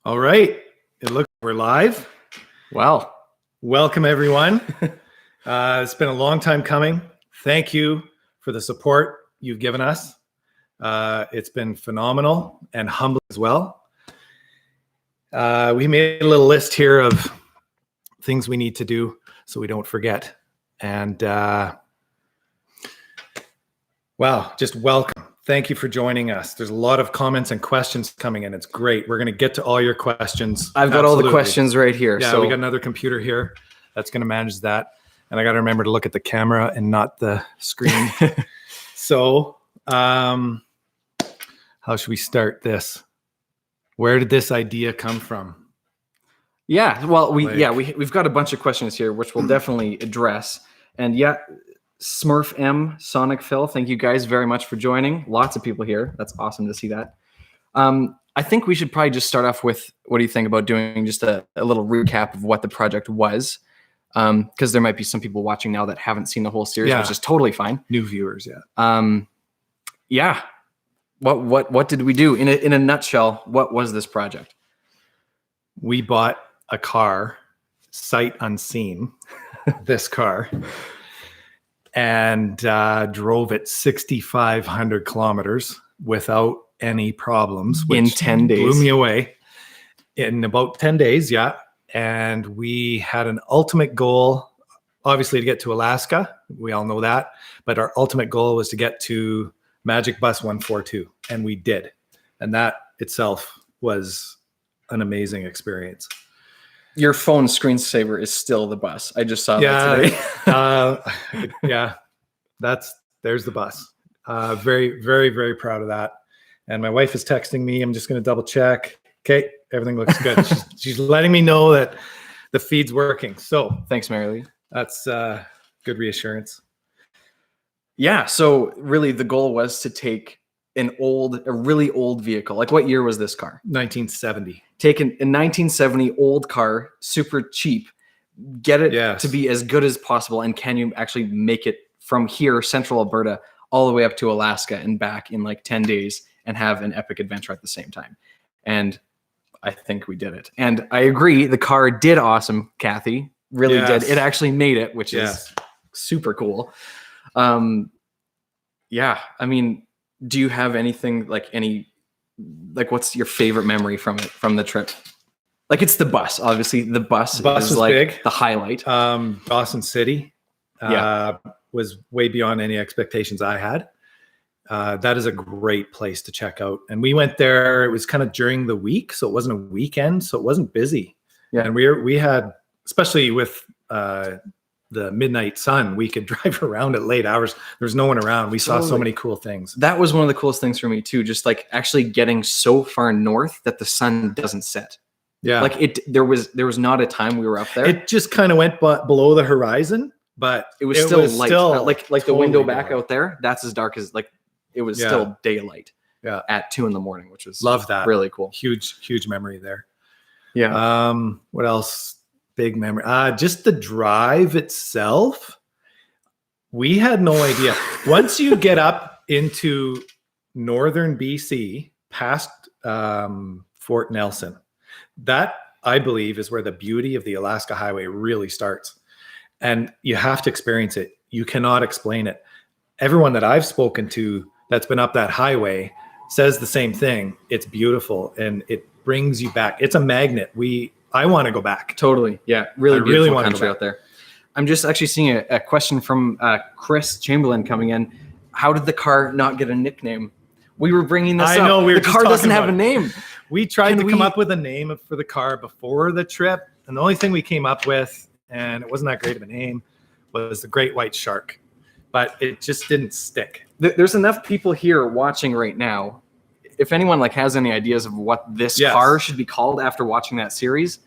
All right. It looks like we're live. Well, welcome everyone. It's been a long time coming. Thank you for the support you've given us. It's been phenomenal and humbling as well. We made a little list here of things we need to do so we don't forget. And wow, just welcome. Thank you for joining us. There's a lot of comments and questions coming in. It's great. We're going to get to all your questions. I've got all the questions right here. Yeah, so we got another computer here that's going to manage that. And I got to remember to look at the camera and not the screen. So how should we start this? Where did this idea come from? Yeah, well, we've got a bunch of questions here, which we'll definitely address. And yeah, Smurf M, Sonic Phil, thank you guys very much for joining. Lots of people here. That's awesome to see that. I think we should probably just start off with, what do you think about doing just a little recap of what the project was? Because there might be some people watching now that haven't seen the whole series, which is totally fine. New viewers, yeah. What did we do? In a nutshell, what was this project? We bought a car, sight unseen, this car, and drove it 6,500 kilometers without any problems. In 10 days. Blew me away. In about 10 days, yeah. And we had an ultimate goal, obviously, to get to Alaska. We all know that. But our ultimate goal was to get to Magic Bus 142. And we did. And that itself was an amazing experience. Your phone screensaver is still the bus. I just saw that today. There's the bus. Very, very, very proud of that. And my wife is texting me. I'm just going to double check. Okay, everything looks good. she's letting me know that the feed's working. So thanks, Mary Lee. That's good reassurance. Yeah. So really, the goal was to take a really old vehicle. Like, what year was this car? 1970. Take a 1970 old car, super cheap, get it to be as good as possible. And can you actually make it from here, central Alberta, all the way up to Alaska and back in like 10 days and have an epic adventure at the same time? And I think we did it. And I agree, the car did awesome, Kathy. Really did. It actually made it, which is super cool. Yeah, I mean, do you have anything what's your favorite memory from the trip? Like, it's the bus, obviously. The bus is like big. The highlight. Dawson City was way beyond any expectations I had. That is a great place to check out. And we went there, it was kind of during the week, so it wasn't a weekend, so it wasn't busy. Yeah. And we had, especially with the midnight sun, we could drive around at late hours. There's no one around. We saw so many cool things. That was one of the coolest things for me too, just like actually getting so far north that the sun doesn't set. Yeah. Like there was not a time we were up there. It just kind of went below the horizon, but it was still light. Like totally the window back out there, that's as dark as, like, it was still daylight at 2 a.m, which was love that. Really cool. Huge memory there. Yeah. What else? Big memory. Just the drive itself. We had no idea. Once you get up into northern BC, past Fort Nelson, that, I believe, is where the beauty of the Alaska Highway really starts. And you have to experience it. You cannot explain it. Everyone that I've spoken to that's been up that highway says the same thing. It's beautiful and it brings you back. It's a magnet. I want to go back. Totally. Yeah. Really beautiful country out there. I'm just actually seeing a question from Chris Chamberlain coming in. How did the car not get a nickname? We were bringing this up. I know. The car doesn't have a name. We tried to come up with a name for the car before the trip. And the only thing we came up with, and it wasn't that great of a name, was the Great White Shark. But it just didn't stick. There's enough people here watching right now. If anyone has any ideas of what this car should be called after watching that series,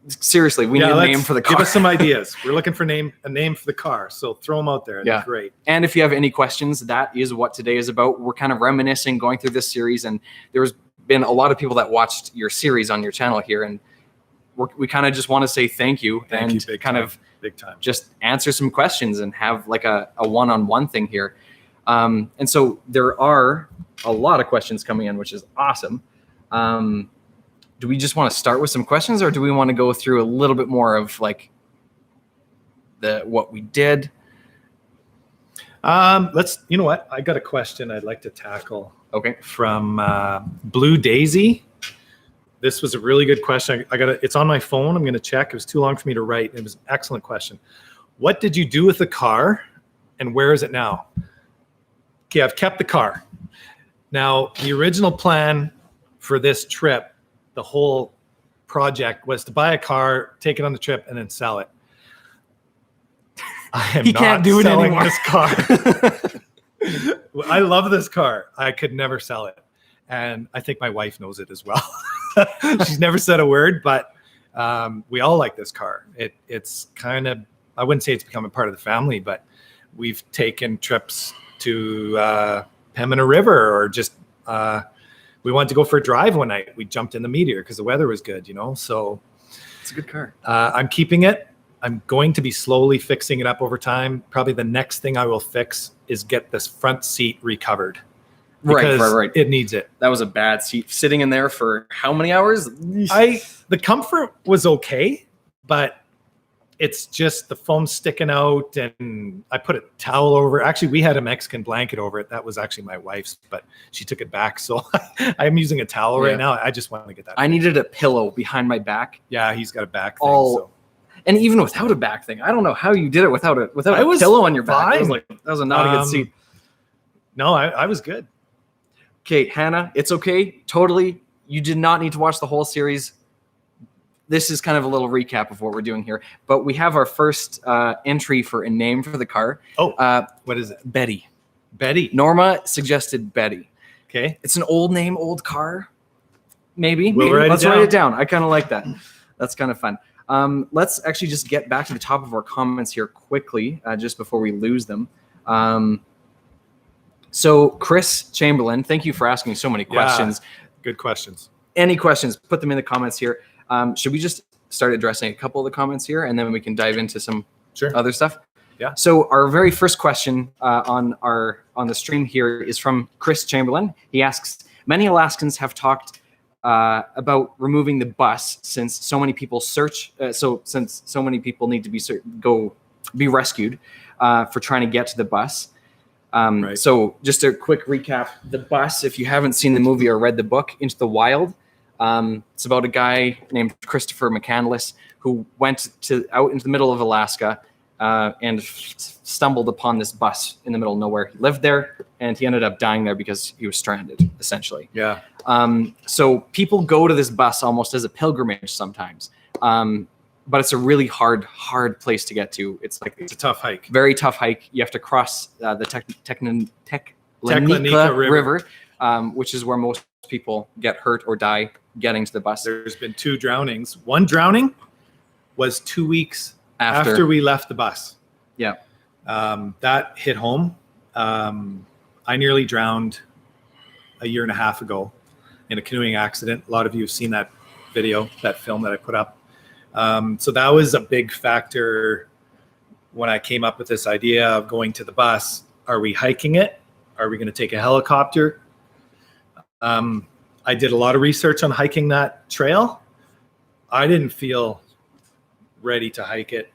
seriously, we need a name for the car. Give us some ideas. We're looking for a name for the car. So throw them out there. That'd be great. And if you have any questions, that is what today is about. We're kind of reminiscing, going through this series, and there's been a lot of people that watched your series on your channel here, and we kind of just want to say thank you and big time. Just answer some questions and have like a one-on-one thing here. And so there are a lot of questions coming in, which is awesome. do we just want to start with some questions, or do we want to go through a little bit more of like what we did? You know what? I got a question I'd like to tackle. Okay. From Blue Daisy. This was a really good question. It's on my phone. I'm going to check. It was too long for me to write. It was an excellent question. What did you do with the car and where is it now? Okay, I've kept the car. Now, the original plan for this trip, the whole project, was to buy a car, take it on the trip, and then sell it. I am not selling this car. I love this car. I could never sell it. And I think my wife knows it as well. She's never said a word, but we all like this car. It's kind of, I wouldn't say it's become a part of the family, but we've taken trips to Pembina River, or just we wanted to go for a drive one night. We jumped in the Meteor because the weather was good, so it's a good car. I'm keeping it. I'm going to be slowly fixing it up over time. Probably the next thing I will fix is get this front seat recovered. Right. It needs it. That was a bad seat. Sitting in there for how many hours? The comfort was okay, but it's just the foam sticking out, and I put a towel over. Actually, we had a Mexican blanket over it. That was actually my wife's, but she took it back. So I'm using a towel right now. I just want to get that. I needed a pillow behind my back. Yeah, he's got a back thing. And even without a back thing, I don't know how you did it without a pillow on your back. That was not a good seat. No, I was good. Okay, Hannah, it's okay. Totally. You did not need to watch the whole series. This is kind of a little recap of what we're doing here. But we have our first entry for a name for the car. What is it? Betty. Betty. Norma suggested Betty. Okay. It's an old name, old car. Maybe. Let's write it down. I kind of like that. That's kind of fun. Let's actually just get back to the top of our comments here quickly, just before we lose them. So Chris Chamberlain, thank you for asking so many questions. Good questions. Any questions, put them in the comments here. Should we just start addressing a couple of the comments here, and then we can dive into some other stuff? Yeah. So our very first question on the stream here is from Chris Chamberlain. He asks, many Alaskans have talked about removing the bus since so many people since so many people need to be rescued for trying to get to the bus. So just a quick recap. The bus, if you haven't seen the movie or read the book, Into the Wild, it's about a guy named Christopher McCandless who went out into the middle of Alaska and stumbled upon this bus in the middle of nowhere. He lived there, and he ended up dying there because he was stranded, essentially. Yeah. So people go to this bus almost as a pilgrimage sometimes. But it's a really hard place to get to. It's a tough hike. Very tough hike. You have to cross the Teklanika River, which is where most people get hurt or die getting to the bus. There's been 2 drownings. One drowning was 2 weeks after we left the bus. Yeah. That hit home. I nearly drowned a year and a half ago in a canoeing accident. A lot of you have seen that video, that film that I put up. So that was a big factor when I came up with this idea of going to the bus. Are we hiking it? Are we going to take a helicopter? I did a lot of research on hiking that trail. I didn't feel ready to hike it.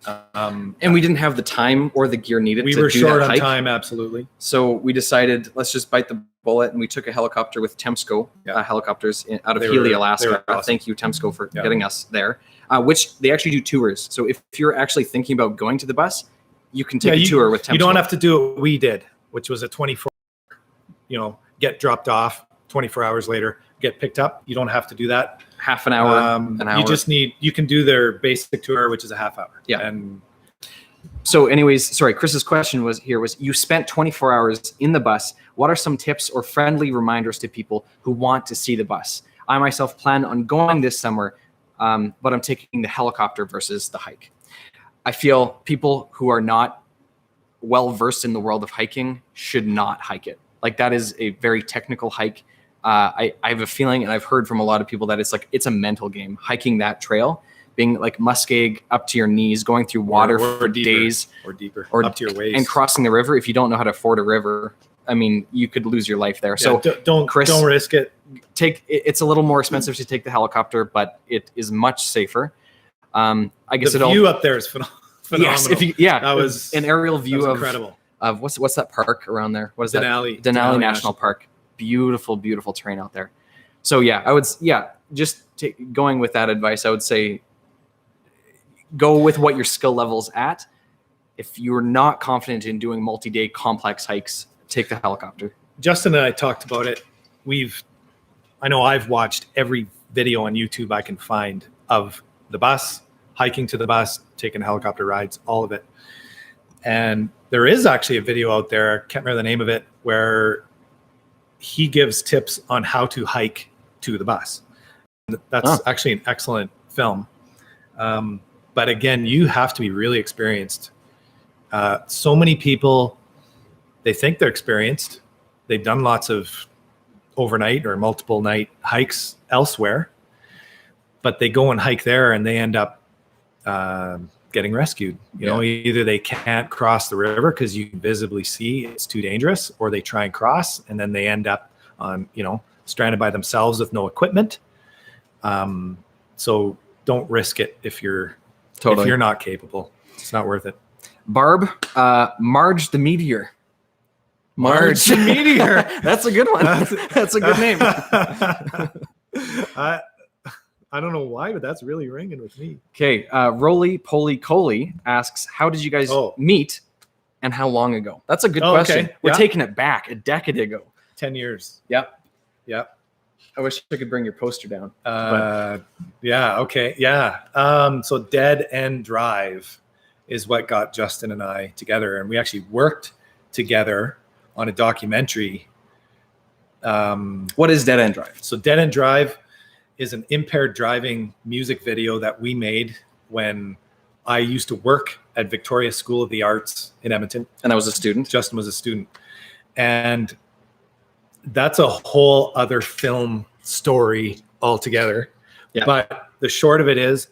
And we didn't have the time or the gear needed to do that hike. We were short on time, absolutely. So we decided, let's just bite the bullet, and we took a helicopter with Temsco helicopters out of Healy, Alaska. Awesome. Thank you, Temsco, for getting us there, which they actually do tours. So if you're actually thinking about going to the bus, you can take a tour with Temsco. You don't have to do what we did, which was a 24, get dropped off, 24 hours later, get picked up. You don't have to do that. Half an hour, an hour. You can do their basic tour, which is a half hour. Yeah. And so anyways, sorry, Chris's question was, you spent 24 hours in the bus. What are some tips or friendly reminders to people who want to see the bus? I myself plan on going this summer, but I'm taking the helicopter versus the hike. I feel people who are not well-versed in the world of hiking should not hike it. Like, that is a very technical hike. I have a feeling, and I've heard from a lot of people, that it's a mental game, hiking that trail, being like muskeg up to your knees, going through water for days. Or deeper, or up to your waist. And crossing the river. If you don't know how to ford a river, I mean, you could lose your life there. Yeah, So don't risk it. It's a little more expensive to take the helicopter, but it is much safer. I guess the view up there is phenomenal. Yes, that was an aerial view incredible. Of what's that park around there? What is Denali. that? Denali National Park. Beautiful, beautiful terrain out there. So going with that advice, I would say go with what your skill level's at. If you're not confident in doing multi-day complex hikes, take the helicopter. Justin and I talked about it. I know I've watched every video on YouTube I can find of the bus, hiking to the bus, taking helicopter rides, all of it. And there is actually a video out there, I can't remember the name of it, where he gives tips on how to hike to the bus. That's actually an excellent film. But again, you have to be really experienced. So many people, they think they're experienced. They've done lots of overnight or multiple night hikes elsewhere, but they go and hike there and they end up getting rescued. You know, either they can't cross the river because you visibly see it's too dangerous, or they try and cross and then they end up on, stranded by themselves with no equipment. So don't risk it if you're not capable. It's not worth it. Barb, Marge the Meteor. Marge the Meteor. That's a good one. That's a good name. I don't know why, but that's really ringing with me. Okay. Roly Poly Coley asks, how did you guys meet and how long ago? That's a good question. Okay. We're taking it back a decade ago. 10 years. Yep. Yep. I wish I could bring your poster down. Yeah. Okay. Yeah. So Dead End Drive is what got Justin and I together. And we actually worked together on a documentary. What is Dead End Drive? So Dead End Drive is an impaired driving music video that we made when I used to work at Victoria School of the Arts in Edmonton. And I was a student. Justin was a student. And that's a whole other film story altogether. Yeah. But the short of it is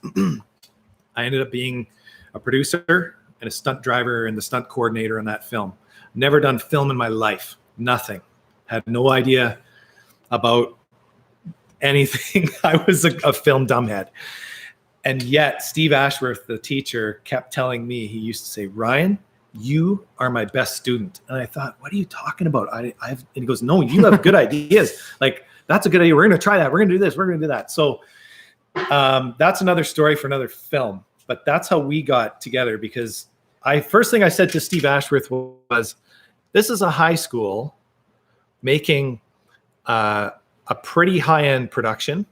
I ended up being a producer and a stunt driver and the stunt coordinator on that film. Never done film in my life. Nothing. Had no idea about anything. I was a film dumbhead. And yet Steve Ashworth, the teacher, kept telling me, he used to say, Ryan, you are my best student. And I thought, what are you talking about? And he goes, no, you have good ideas. Like, that's a good idea. We're going to try that. We're going to do this. We're going to do that. So that's another story for another film. But that's how we got together, because first thing I said to Steve Ashworth was, this is a high school making a pretty high-end production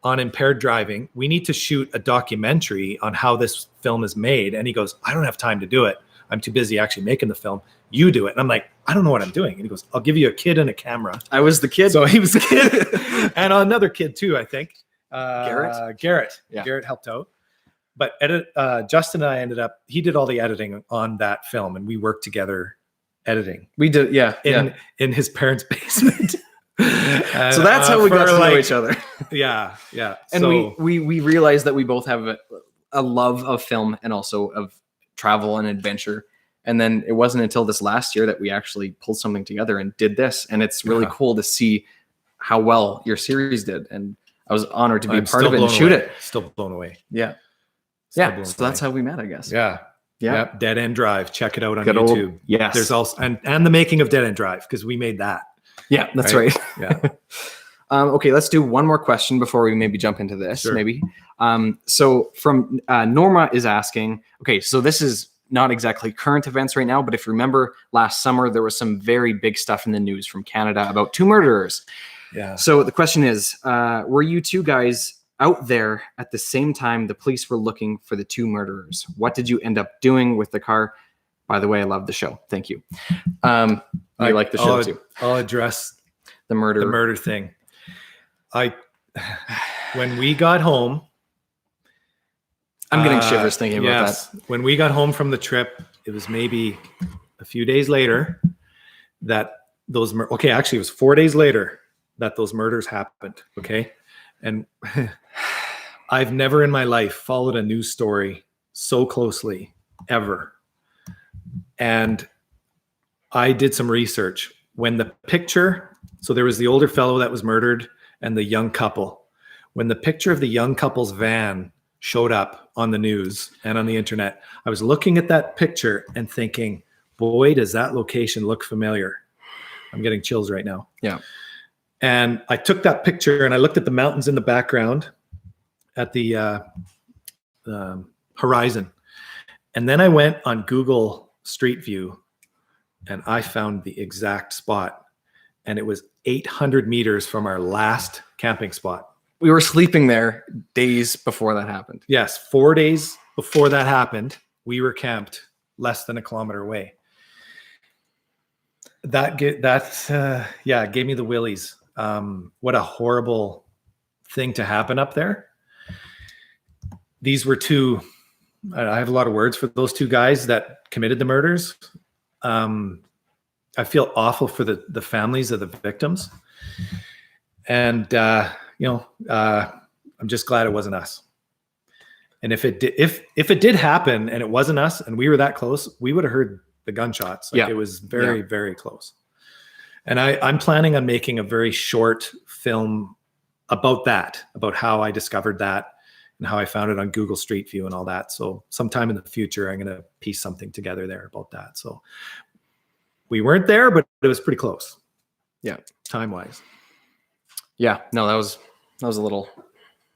on impaired driving. We need to shoot a documentary on how this film is made. And he goes, I don't have time to do it. I'm too busy actually making the film. You do it. And I'm like, I don't know what I'm doing. And he goes, I'll give you a kid and a camera. I was the kid. So he was the kid. And another kid too, I think. Garrett. Yeah. Garrett helped out. But Justin and I ended up, he did all the editing on that film and we worked together editing. We did, in his parents' basement. So that's how we got to know each other. Yeah. And so, we realized that we both have a love of film and also of travel and adventure. And then it wasn't until this last year that we actually pulled something together and did this. And it's really cool to see how well your series did. And I was honored to be a part of it and shoot it. Still blown away. Yeah. So that's how we met, I guess. Yeah. Dead End Drive. Check it out on YouTube. Yes. There's also and the making of Dead End Drive, because we made that. Yeah, that's right. Yeah. Okay, let's do one more question before we maybe jump into this. Sure. Maybe. So from Norma is asking, okay, so this is not exactly current events right now, but if you remember last summer, there was some very big stuff in the news from Canada about 2 murderers. Yeah. So the question is, were you 2 guys out there at the same time the police were looking for the 2 murderers? What did you end up doing with the car? By the way, I love the show. Thank you. I like the show too. I'll address the murder thing. When we got home, I'm getting shivers thinking about that. When we got home from the trip, it was maybe a few days later that actually it was 4 days later that those murders happened. Okay. And I've never in my life followed a news story so closely ever. And I did some research. When the picture, so there was the older fellow that was murdered and the young couple. When the picture of the young couple's van showed up on the news and on the internet, I was looking at that picture and thinking, boy, does that location look familiar. I'm getting chills right now. Yeah. And I took that picture and I looked at the mountains in the background at the horizon. And then I went on Google Street View and I found the exact spot. And it was 800 meters from our last camping spot. We were sleeping there days before that happened. Yes, 4 days before that happened, we were camped less than a kilometer away. That gave me the willies. What a horrible thing to happen up there. These were two, I have a lot of words for those two guys that committed the murders. I feel awful for the families of the victims. And, I'm just glad it wasn't us. And if it did happen and it wasn't us and we were that close, we would have heard the gunshots. It was very, very close. And I'm planning on making a very short film about that, about how I discovered that and how I found it on Google Street View and all that. So sometime in the future, I'm going to piece something together there about that. So we weren't there, but it was pretty close. Yeah. Time-wise. Yeah. No, that was a little,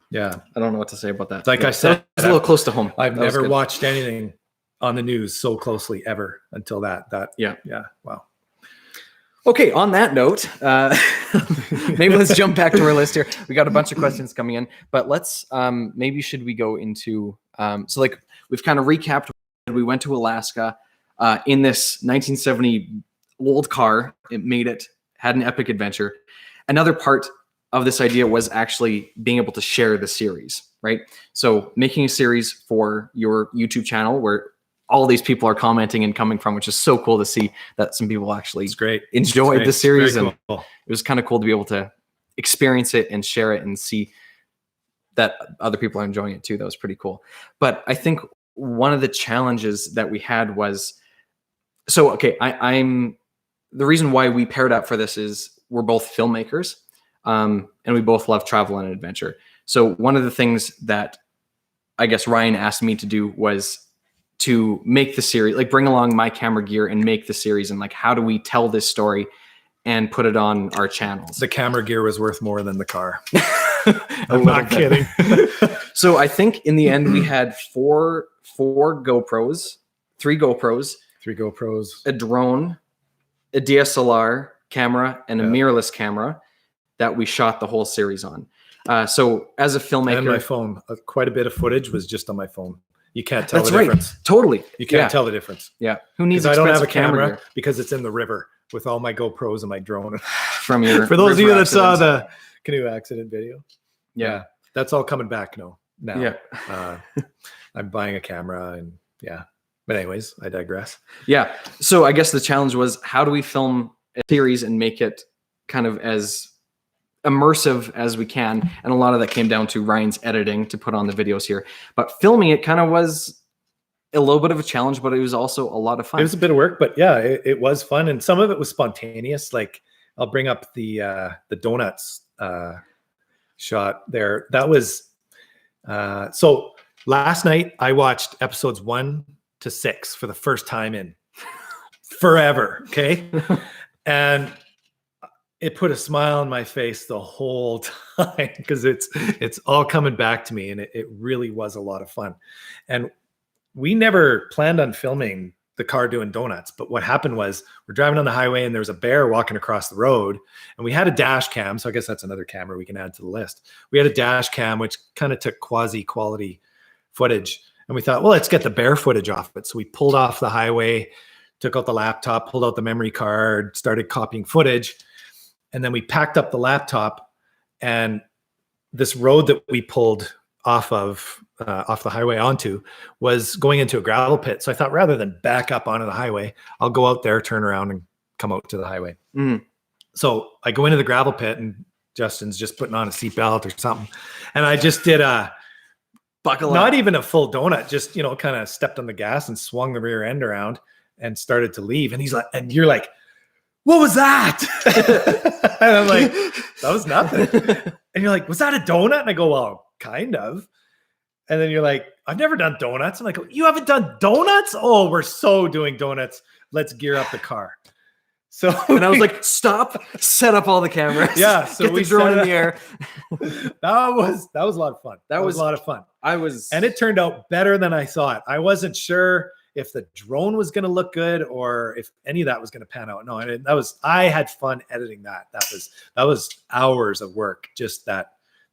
yeah. I don't know what to say about that. Like I said, it's a little close to home. I've never watched anything on the news so closely ever until that. Yeah. Wow. Okay. On that note, maybe let's jump back to our list here. We got a bunch of questions coming in, but let's, maybe should we go into, so like we've kind of recapped. We went to Alaska in this 1970 old car. It made it, had an epic adventure. Another part of this idea was actually being able to share the series, right? So making a series for your YouTube channel where all these people are commenting and coming from, which is so cool to see that some people actually enjoyed the series. And it was kind of cool to be able to experience it and share it and see that other people are enjoying it too. That was pretty cool. But I think one of the challenges that we had was, so, okay, I'm the reason why we paired up for this is we're both filmmakers. And we both love travel and adventure. So one of the things that I guess Ryan asked me to do was to make the series, like bring along my camera gear and make the series. And like, how do we tell this story and put it on our channels? The camera gear was worth more than the car. I'm not kidding. So I think in the end we had four GoPros, three GoPros, a drone, a DSLR camera, and a mirrorless camera that we shot the whole series on. So as a filmmaker, and my phone, quite a bit of footage was just on my phone. You can't tell the difference. Totally. You can't tell the difference. Yeah. Who needs? I don't have a camera because it's in the river with all my GoPros and my drone. From your for those of you that saw the canoe accident video. Yeah. That's all coming back now. Yeah. I'm buying a camera and yeah. But anyways, I digress. Yeah. So I guess the challenge was, how do we film a series and make it kind of as immersive as we can? And a lot of that came down to Ryan's editing to put on the videos here. But filming it kind of was a little bit of a challenge, but it was also a lot of fun. It was a bit of work, but yeah, it was fun. And some of it was spontaneous. Like I'll bring up the donuts shot there. That was so last night I watched episodes 1 to 6 for the first time in forever. Okay. And it put a smile on my face the whole time because it's all coming back to me, and it really was a lot of fun. And we never planned on filming the car doing donuts, but what happened was we're driving on the highway and there was a bear walking across the road, and we had a dash cam. So I guess that's another camera we can add to the list. We had a dash cam, which kind of took quasi quality footage. And we thought, well, let's get the bear footage off it. So we pulled off the highway, took out the laptop, pulled out the memory card, started copying footage. And then we packed up the laptop, and this road that we pulled off the highway onto was going into a gravel pit. So I thought, rather than back up onto the highway, I'll go out there, turn around, and come out to the highway. Mm. So I go into the gravel pit, and Justin's just putting on a seatbelt or something. And I just did not even a full donut, just, kind of stepped on the gas and swung the rear end around and started to leave. And he's like, and you're like, what was that? And I'm like, that was nothing. And you're like, was that a donut? And I go, well, kind of. And then you're like, I've never done donuts. I'm like, you haven't done donuts? Oh, we're so doing donuts. Let's gear up the car. So and I was like, stop, set up all the cameras. Yeah. So get the drone in the air. That was a lot of fun. That was a lot of fun. And it turned out better than I thought. I wasn't sure if the drone was going to look good or if any of that was going to pan out. No, and I had fun editing that. That was hours of work. Just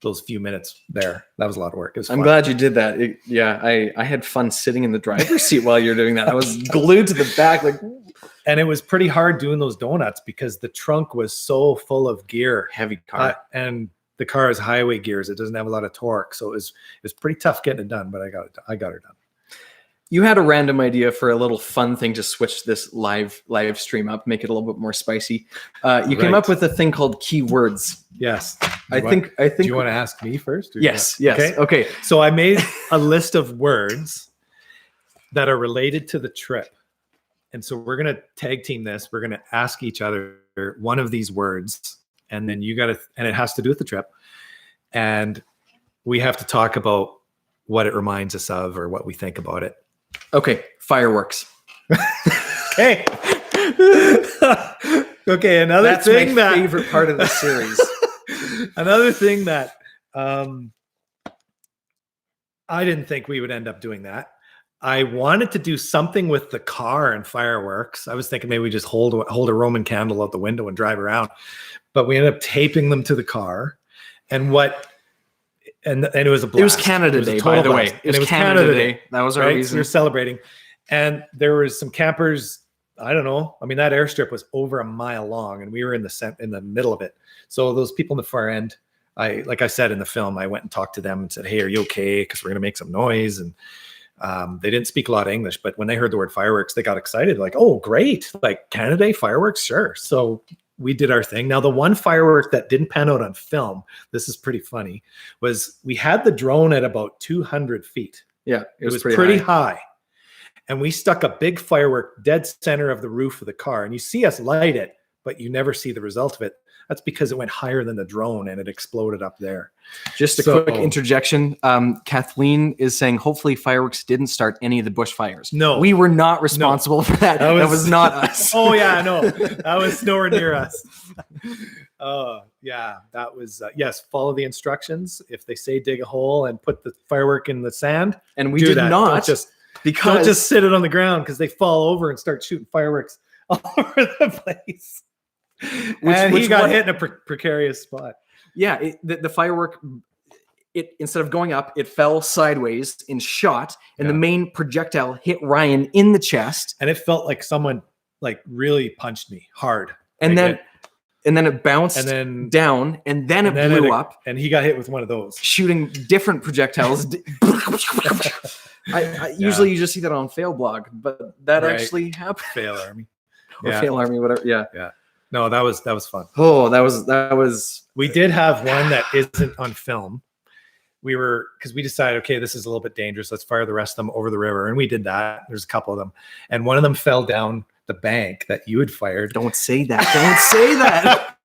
those few minutes there. That was a lot of work. It was fun. I'm glad you did that. I had fun sitting in the driver's seat while you're doing that. I was glued to the back, like. And it was pretty hard doing those donuts because the trunk was so full of gear. Heavy car. And the car has highway gears. It doesn't have a lot of torque. So it was pretty tough getting it done, but I got her done. You had a random idea for a little fun thing to switch this live stream up, make it a little bit more spicy. You came up with a thing called keywords. Yes. I think. Do you want to ask me first? Yes. Yes. Okay. So I made a list of words that are related to the trip. And so we're going to tag team this. We're going to ask each other one of these words, and then and it has to do with the trip. And we have to talk about what it reminds us of or what we think about it. Okay. Fireworks. Okay. Okay. That's my favorite part of the series. Another thing that I didn't think we would end up doing that. I wanted to do something with the car and fireworks. I was thinking maybe we just hold a Roman candle out the window and drive around, but we ended up taping them to the car. And it was a blast. It was Canada Day, by the way. It was Canada Day. That was our reason. We were celebrating. And there was some campers. I don't know. I mean, that airstrip was over a mile long, and we were in the middle of it. So those people in the far end, like I said in the film, I went and talked to them and said, "Hey, are you okay? Because we're going to make some noise." And they didn't speak a lot of English, but when they heard the word fireworks, they got excited. Like, oh, great. Like Canada Day fireworks. Sure. So we did our thing. Now, the one firework that didn't pan out on film, this is pretty funny, was we had the drone at about 200 feet. Yeah. It was pretty high. And we stuck a big firework dead center of the roof of the car. And you see us light it, but you never see the result of it. That's because it went higher than the drone and it exploded up there. Just a quick interjection. Kathleen is saying, hopefully fireworks didn't start any of the bushfires. No. We were not responsible for that. That was not us. Oh, yeah, no. That was nowhere near us. Yeah, that was, yes, follow the instructions. If they say dig a hole and put the firework in the sand. And we did not. Don't just sit it on the ground because they fall over and start shooting fireworks all over the place. He got hit in a precarious spot. Yeah, the firework, instead of going up, it fell sideways and shot, and the main projectile hit Ryan in the chest. And it felt like someone really punched me hard. And then it bounced down, and then it blew up. And he got hit with one of those. Shooting different projectiles. Usually you just see that on Fail Blog, but that actually happened. Fail Army. Or Fail Army, whatever. Yeah. Yeah. No, that was fun. Oh, that was. We did have one that isn't on film. Because we decided, okay, this is a little bit dangerous. Let's fire the rest of them over the river. And we did that. There's a couple of them. And one of them fell down the bank that you had fired. Don't say that. Don't say that.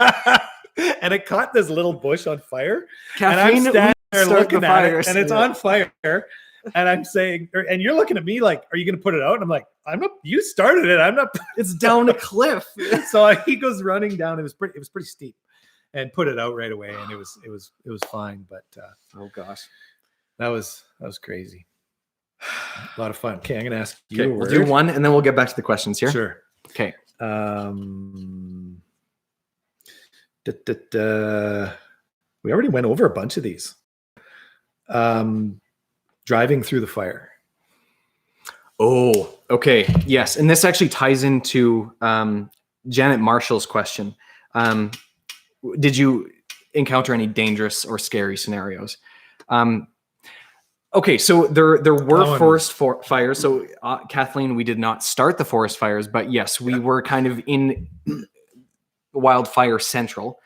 And it caught this little bush on fire. Caffeine, and I'm standing there looking at it, and it's on fire. And I'm saying, and you're looking at me like, are you going to put it out? And I'm like, I'm not, you started it. I'm not. It's down a cliff. So he goes running down. It was pretty steep, and put it out right away. And it was fine. But oh gosh, that was crazy. A lot of fun. Okay, I'm going to ask you. Okay, we'll do one, and then we'll get back to the questions here. Sure. Okay. We already went over a bunch of these. Driving through the fire. Oh, okay. Yes. And this actually ties into Janet Marshall's question. Did you encounter any dangerous or scary scenarios? Okay, so there were forest fires. So Kathleen, we did not start the forest fires, but yes, we were kind of in wildfire central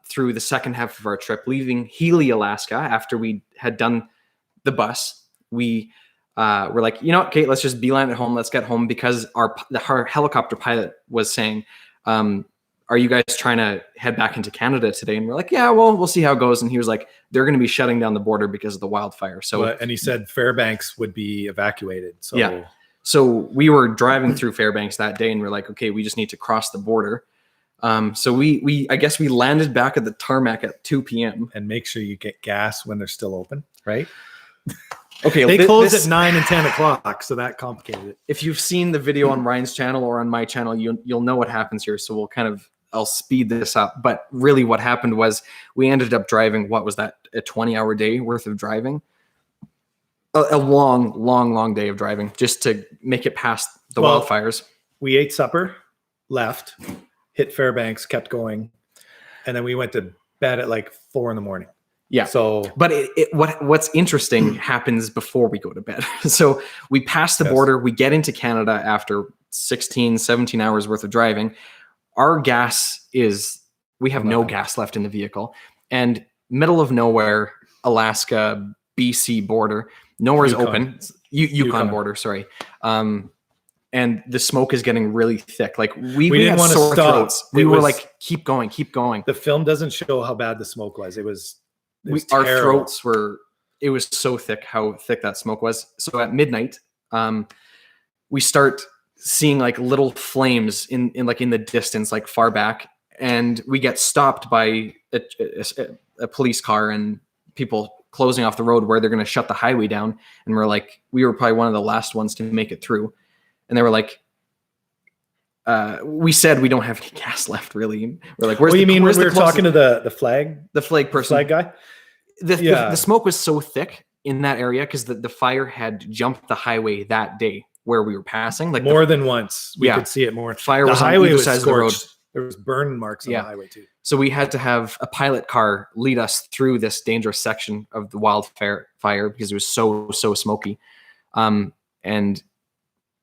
through the second half of our trip, leaving Healy, Alaska after we had done the bus. We we're like, you know what, Kate, let's just beeline it home. Let's get home, because our helicopter pilot was saying, are you guys trying to head back into Canada today? And we're like, yeah, well, we'll see how it goes. And he was like, they're going to be shutting down the border because of the wildfire. So, and he said Fairbanks would be evacuated. So yeah. So we were driving through Fairbanks that day, and we're like, okay, we just need to cross the border. So we I guess we landed back at the tarmac at 2 p.m. And make sure you get gas when they're still open, right? Okay, they close at 9 and 10 o'clock, so that complicated it. If you've seen the video on Ryan's channel or on my channel, you'll know what happens here. So I'll speed this up. But really what happened was we ended up driving, what was that, a 20-hour day worth of driving? A long day of driving just to make it past the wildfires. We ate supper, left, hit Fairbanks, kept going, and then we went to bed at like 4 a.m. Yeah. So, but what's interesting happens before we go to bed. So we pass the border, we get into Canada after 16, 17 hours worth of driving. Our gas we have no gas left in the vehicle, and middle of nowhere, Alaska, BC border, nowhere's open. Yukon border, sorry. And the smoke is getting really thick. Like we didn't want to stop. Throats. We were like, keep going. The film doesn't show how bad the smoke was. It was our throats were, it was so thick how thick that smoke was. So at midnight, we start seeing like little flames in the distance, like far back. And we get stopped by a police car and people closing off the road where they're going to shut the highway down. And we're like, we were probably one of the last ones to make it through. And they were like, we said we don't have any gas left, really. We're like, where's what do you mean? Where's we were talking to the flag person, flag guy. The smoke was so thick in that area because the fire had jumped the highway that day where we were passing. Like more than once, we could see it more. Fire was on either side of the road. There was burn marks on the highway too. So we had to have a pilot car lead us through this dangerous section of the wildfire because it was so smoky. And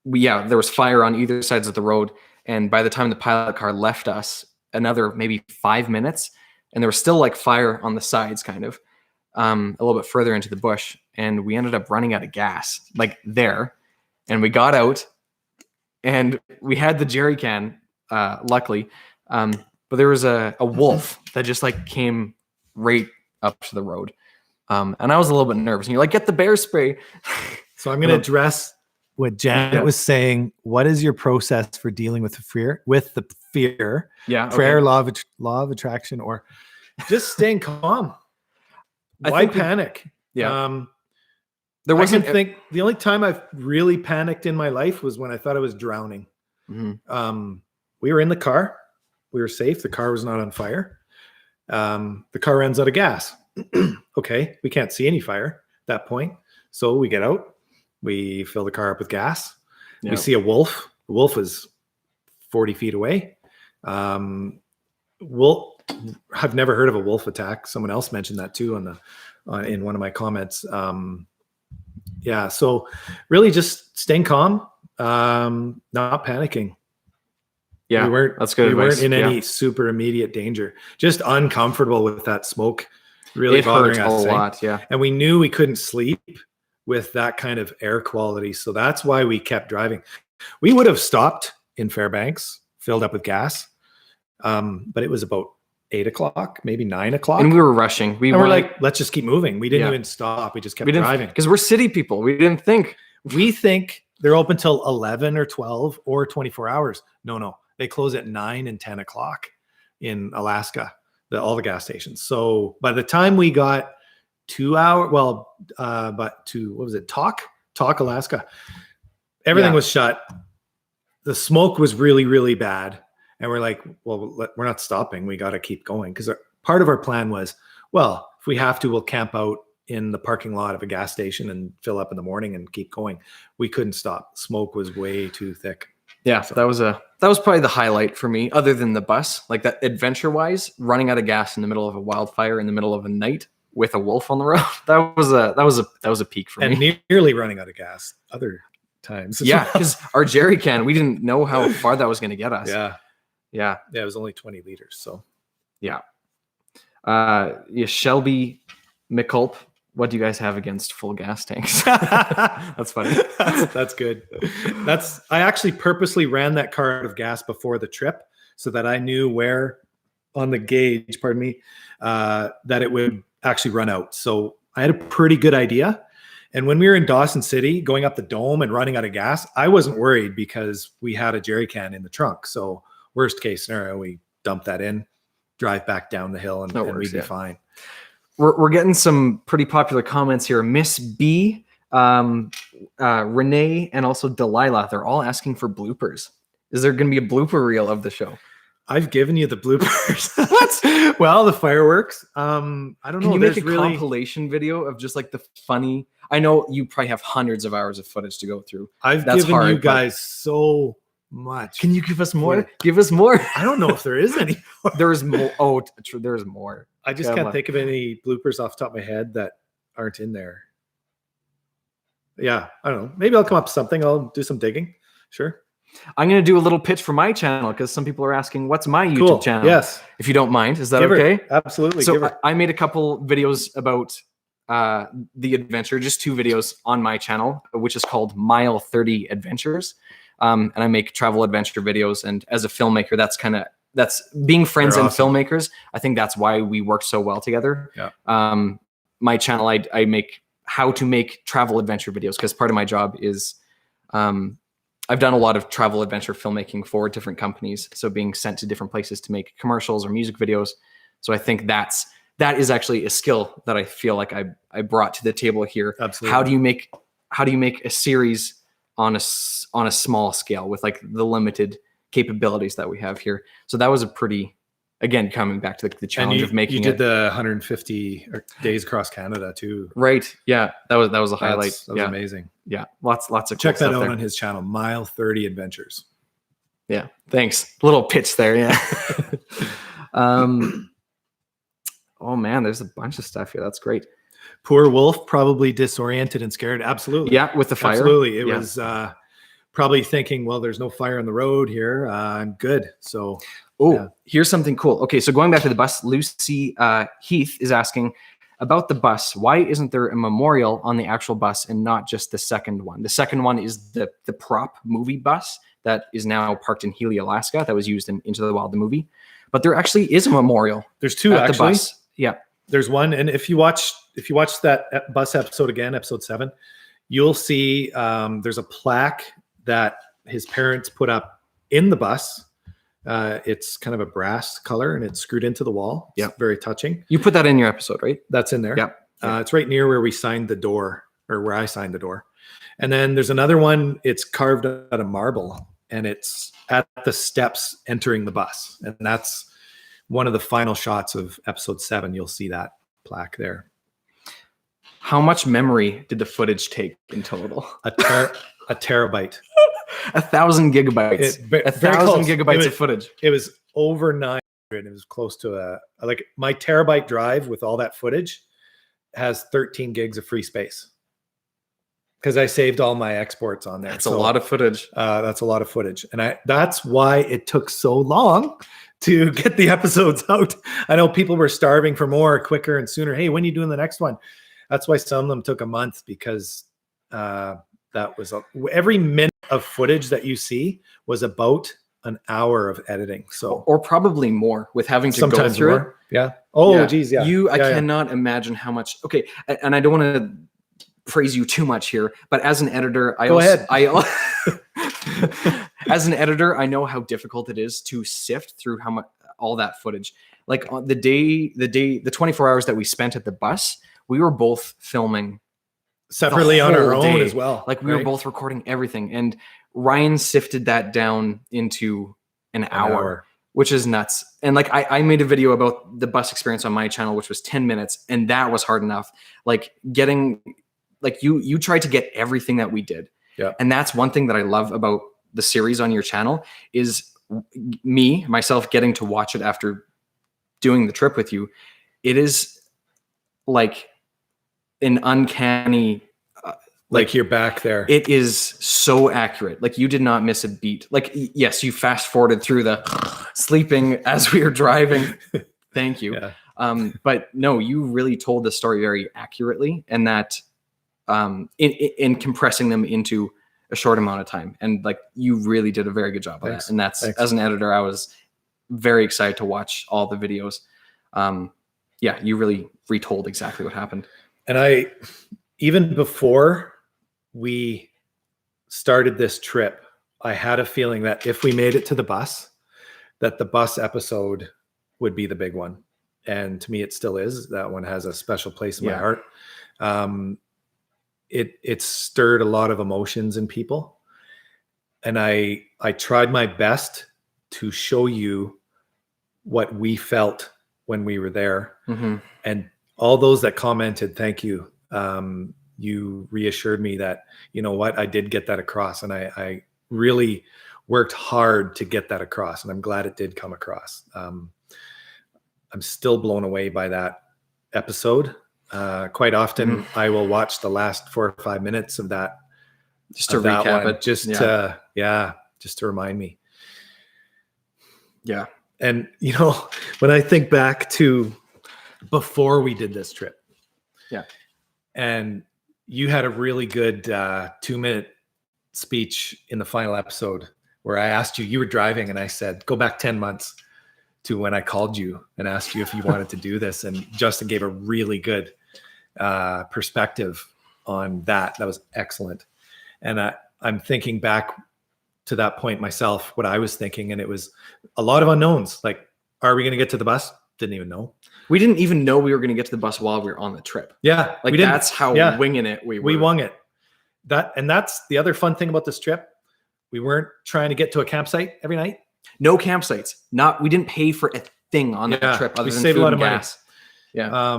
there was fire on either sides of the road. And by the time the pilot car left us, another maybe 5 minutes, and there was still like fire on the sides, kind of a little bit further into the bush. And we ended up running out of gas, like there. And we got out, and we had the jerry can, luckily. But there was a wolf that just like came right up to the road. And I was a little bit nervous. And you're like, get the bear spray. So I'm going to address what Janet was saying. What is your process for dealing with the fear? Yeah. Prayer, law of attraction, or just staying calm. Why panic? Yeah. There wasn't. The only time I've really panicked in my life was when I thought I was drowning. Mm-hmm. We were in the car. We were safe. The car was not on fire. The car runs out of gas. Okay, we can't see any fire at that point. So we get out. We fill the car up with gas. We see a wolf. The wolf is 40 feet away. I've never heard of a wolf attack. Someone else mentioned that too in one of my comments. So really just staying calm, not panicking. Yeah, that's good advice. We weren't in any super immediate danger. Just uncomfortable with that smoke really bothering us. A lot, yeah. And we knew we couldn't sleep with that kind of air quality. So that's why we kept driving. We would have stopped in Fairbanks, filled up with gas. But it was about 8 o'clock, maybe 9 o'clock. And we were rushing. We were like, let's just keep moving. We didn't even stop. We just kept driving. Because we're city people. We didn't think. We think they're open till 11 or 12 or 24 hours. No. They close at 9 and 10 o'clock in Alaska, all the gas stations. So by the time we got 2 hours, what was it? Talk, Alaska. Everything was shut. The smoke was really, really bad. And we're like, well, we're not stopping. We got to keep going. Because part of our plan was, well, if we have to, we'll camp out in the parking lot of a gas station and fill up in the morning and keep going. We couldn't stop. Smoke was way too thick. Yeah, so that was probably the highlight for me, other than the bus. Like that adventure-wise, running out of gas in the middle of a wildfire in the middle of a night with a wolf on the road. That was a peak for me. And nearly running out of gas other times. Yeah, because our jerry can, we didn't know how far that was going to get us. Yeah, it was only 20 liters. So yeah. Shelby McCulp what do you guys have against full gas tanks? That's funny. That's good. I actually purposely ran that car out of gas before the trip so that I knew where on the gauge, that it would actually run out. So I had a pretty good idea. And when we were in Dawson City, going up the dome and running out of gas, I wasn't worried because we had a jerry can in the trunk. So worst case scenario, we dump that in, drive back down the hill, and we'd be fine. We're getting some pretty popular comments here. Miss B, Renee, and also Delilah. They're all asking for bloopers. Is there going to be a blooper reel of the show? I've given you the bloopers. What? Well, the fireworks. I don't know. Can you make a compilation video of just like the funny? I know you probably have hundreds of hours of footage to go through. I've given you guys so much. Can you give us more? Give us more. I don't know if there is any more. There's more. Oh, there's more. I just can't think of any bloopers off the top of my head that aren't in there. Yeah, I don't know. Maybe I'll come up with something. I'll do some digging. Sure. I'm going to do a little pitch for my channel because some people are asking, what's my YouTube channel? Yes. If you don't mind. Is that Give okay? Her. Absolutely. So I made a couple videos about the adventure, just 2 videos on my channel, which is called Mile 30 Adventures. And I make travel adventure videos. And as a filmmaker, that's being friends and filmmakers. I think that's why we work so well together. Yeah. My channel, I make how to make travel adventure videos because part of my job is I've done a lot of travel adventure filmmaking for different companies. So being sent to different places to make commercials or music videos. So I think that is actually a skill that I feel like I brought to the table here. Absolutely. How do you make a series on a small scale with like the limited capabilities that we have here? So that was a pretty, again, coming back to the challenge of making. You did the 150 days across Canada too, right? Yeah, that was a highlight. That was amazing. Yeah, lots of check cool that out there on his channel, Mile 30 Adventures. Yeah, thanks. Little pitch there. Yeah. Oh man, there's a bunch of stuff here. That's great. Poor wolf, probably disoriented and scared. Absolutely. Yeah, with the fire. Absolutely. It was probably thinking, well, there's no fire on the road here. I'm good. So. Here's something cool. Okay, so going back to the bus, Lucy Heath is asking about the bus. Why isn't there a memorial on the actual bus and not just the second one? The second one is the prop movie bus that is now parked in Healy, Alaska. That was used in Into the Wild, the movie. But there actually is a memorial. There's 2 at actually. The bus. Yeah. There's one, and if you watch that bus episode again, episode 7, you'll see there's a plaque that his parents put up in the bus. It's kind of a brass color and it's screwed into the wall. Yeah. Very touching. You put that in your episode, right? That's in there. Yeah. It's right near where we signed the door, or where I signed the door. And then there's another one. It's carved out of marble and it's at the steps entering the bus. And that's one of the final shots of episode 7. You'll see that plaque there. How much memory did the footage take in total? A terabyte. 1,000 gigabytes. 1,000 gigabytes of footage. It was over 900. It was close to like my terabyte drive with all that footage has 13 gigs of free space because I saved all my exports on there. That's a lot of footage. That's a lot of footage. And that's why it took so long to get the episodes out. I know people were starving for more, quicker and sooner. Hey, when are you doing the next one? That's why some of them took a month, because that was every minute of footage that you see was about an hour of editing. So, or probably more with having to go through it. Yeah. Oh, geez. Yeah. I cannot imagine how much. Okay. And I don't want to praise you too much here, but as an editor, as an editor, I know how difficult it is to sift through all that footage. Like on the 24 hours that we spent at the bus, we were both filming separately on our own as well. Like we were both recording everything, and Ryan sifted that down into an hour, which is nuts. And like I made a video about the bus experience on my channel, which was 10 minutes, and that was hard enough. Like you tried to get everything that we did. Yeah. And that's one thing that I love about the series on your channel is myself getting to watch it after doing the trip with you. It is like an uncanny, like you're back there. It is so accurate. Like you did not miss a beat. Like, yes, you fast forwarded through the sleeping as we were driving. Thank you. But no, you really told the story very accurately, and that in compressing them into a short amount of time. And like, you really did a very good job of that. And that's, as an editor, I was very excited to watch all the videos. Yeah, you really retold exactly what happened. And even before we started this trip, I had a feeling that if we made it to the bus, that the bus episode would be the big one. And to me, it still is. That one has a special place in my heart. It stirred a lot of emotions in people. And I tried my best to show you what we felt when we were there. Mm-hmm. And all those that commented, thank you. You reassured me that, you know what, I did get that across. And I really worked hard to get that across. And I'm glad it did come across. I'm still blown away by that episode. Quite often I will watch the last 4 or 5 minutes of that. Just to recap it. Just to remind me. Yeah. And, you know, when I think back to before we did this trip. Yeah. And you had a really good 2-minute speech in the final episode where I asked you were driving, and I said, go back 10 months to when I called you and asked you if you wanted to do this. And Justin gave a really good perspective on that. That was excellent. And I'm thinking back to that point myself, what I was thinking, and it was a lot of unknowns. Like, are we going to get to the bus? Didn't even know. We didn't even know we were going to get to the bus while we were on the trip. Yeah. Like, that's how winging it we were. We wung it. And that's the other fun thing about this trip. We weren't trying to get to a campsite every night. No campsites. We didn't pay for a thing on that trip other than saved food a lot and of gas. Money. Yeah.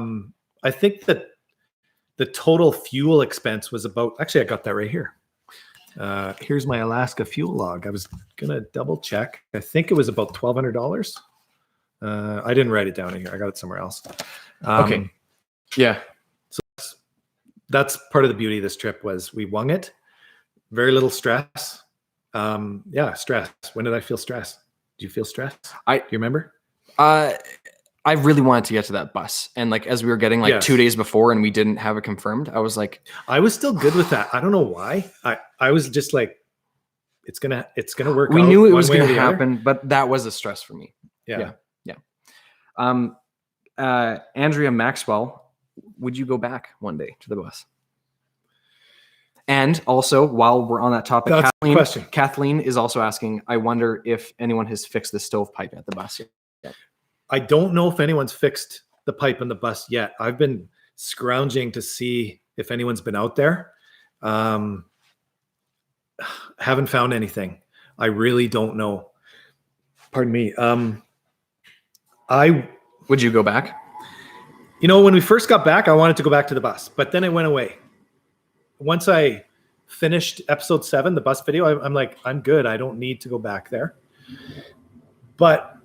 I think that the total fuel expense was about, actually, I got that right here. Here's my Alaska fuel log. I was going to double check. I think it was about $1,200. I didn't write it down here. I got it somewhere else. Okay. Yeah. So that's part of the beauty of this trip was we wung it. Very little stress. Stress. When did I feel stress? Do you feel stress? Do you remember? I really wanted to get to that bus. And like, as we were getting 2 days before and we didn't have it confirmed, I was like, I was still good with that. I don't know why. I was just like, it's gonna work. We knew it was going to happen, but that was a stress for me. Yeah. Andrea Maxwell, would you go back one day to the bus? And also, while we're on that topic, Kathleen is also asking, I wonder if anyone has fixed the stovepipe at the bus yet. I don't know if anyone's fixed the pipe in the bus yet. I've been scrounging to see if anyone's been out there. Haven't found anything. I really don't know. Pardon me. Would you go back? You know, when we first got back, I wanted to go back to the bus, but then it went away. Once I finished episode 7, the bus video, I'm like, I'm good. I don't need to go back there. But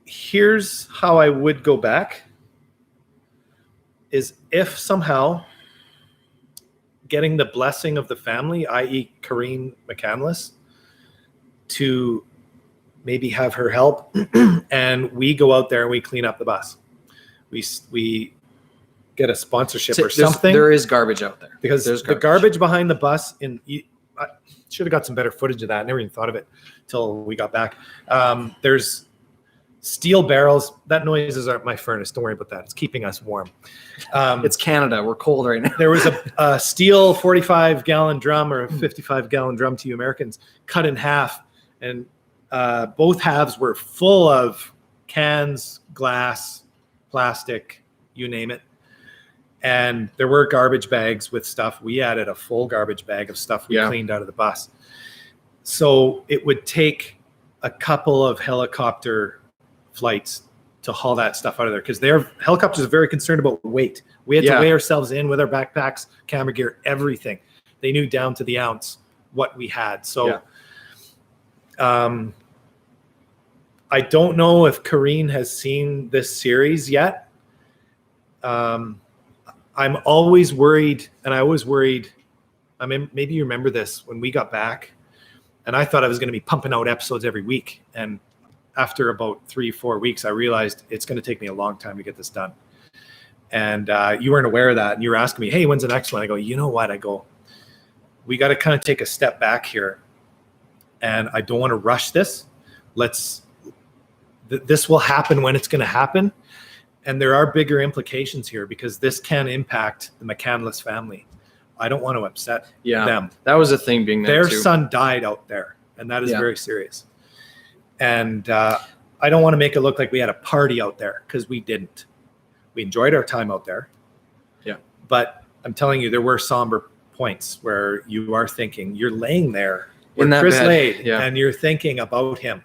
here's how I would go back is if somehow getting the blessing of the family, i.e. Corrine McCandless, to maybe have her help and we go out there and we clean up the bus. We get a sponsorship or something. There is garbage out there. Because the garbage behind the bus, I should have got some better footage of that. I never even thought of it until we got back. There's steel barrels. That noise is my furnace. Don't worry about that. It's keeping us warm. It's Canada. We're cold right now. There was a steel 45-gallon drum or a 55-gallon drum to you Americans cut in half. And both halves were full of cans, glass, plastic, you name it. And there were garbage bags with stuff. We added a full garbage bag of stuff we cleaned out of the bus. So it would take a couple of helicopter flights to haul that stuff out of there because their helicopters are very concerned about weight. We had to weigh ourselves in with our backpacks, camera gear, everything. They knew down to the ounce what we had. So I don't know if Corrine has seen this series yet. I'm always worried, and I was worried. I mean, maybe you remember this when we got back, and I thought I was going to be pumping out episodes every week, and after about 3-4 weeks, I realized it's going to take me a long time to get this done. And you weren't aware of that. And you were asking me, hey, when's the next one? I go, you know what? I go, we got to kind of take a step back here. And I don't want to rush this. This will happen when it's going to happen. And there are bigger implications here because this can impact the McCandless family. I don't want to upset them. That was a thing being there Their too. son died out there, and that is very serious. And I don't want to make it look like we had a party out there, because we didn't. We enjoyed our time out there. Yeah. But I'm telling you, there were somber points where you are thinking, you're laying there where In that Chris bed. laid, Yeah. and you're thinking about him.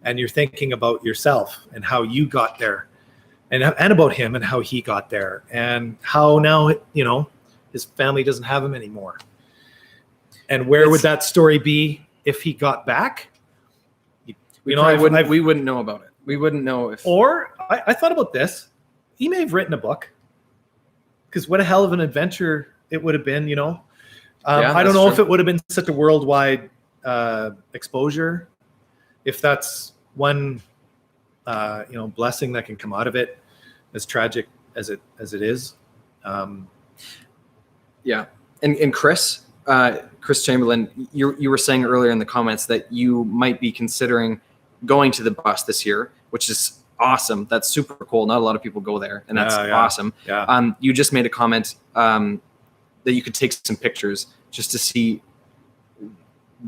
And you're thinking about yourself and how you got there, and about him and how he got there, and how now, you know, his family doesn't have him anymore. And where would that story be if he got back? We wouldn't know about it. We wouldn't know if. Or I thought about this. He may have written a book, because what a hell of an adventure it would have been, you know. I don't know if it would have been such a worldwide exposure. If that's one, blessing that can come out of it, as tragic as it is. Yeah, and Chris Chamberlain, you were saying earlier in the comments that you might be considering going to the bus this year, which is awesome. That's super cool. Not a lot of people go there, and that's awesome. Yeah. You just made a comment that you could take some pictures just to see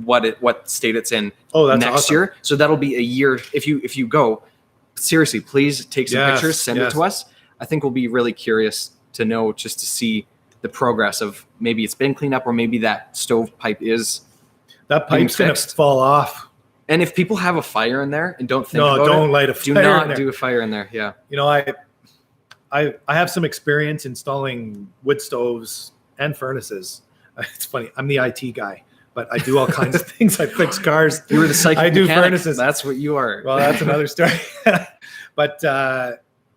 what state it's in that's next awesome. year. So that'll be a year. If you go, seriously, please take some pictures, send it to us. I think we'll be really curious to know, just to see the progress of, maybe it's been cleaned up, or maybe that stovepipe is that pipe's going to fall off. And if people have a fire in there and don't think about don't light a fire. Do not do a fire in there. Yeah. You know, I have some experience installing wood stoves and furnaces. It's funny. I'm the IT guy, but I do all kinds of things. I fix cars. You were the psychic I do mechanic. furnaces. That's what you are. Well, that's another story. But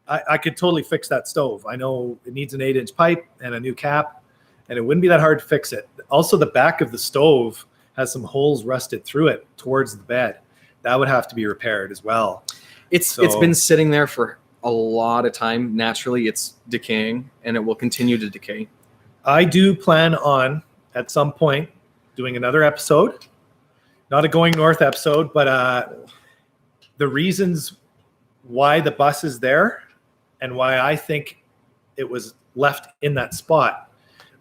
I could totally fix that stove. I know it needs an 8-inch pipe and a new cap, and it wouldn't be that hard to fix it. Also, the back of the stove has some holes rusted through it towards the bed. That would have to be repaired as well. It's been sitting there for a lot of time. Naturally, it's decaying, and it will continue to decay. I do plan on, at some point, doing another episode. Not a Going North episode, but the reasons why the bus is there and why I think it was left in that spot.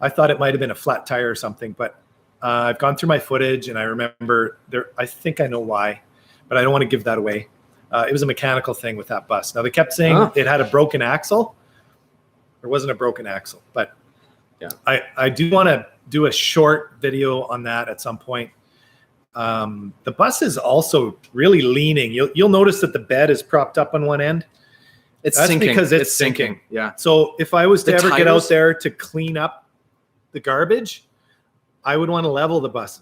I thought it might have been a flat tire or something, but I've gone through my footage and I remember there. I think I know why, but I don't want to give that away. It was a mechanical thing with that bus. Now, they kept saying it had a broken axle. There wasn't a broken axle, but yeah, I do want to do a short video on that at some point. The bus is also really leaning. You'll notice that the bed is propped up on one end. That's sinking. Because it's sinking. Yeah. So if I was to ever get tires- out there to clean up the garbage, I would want to level the bus.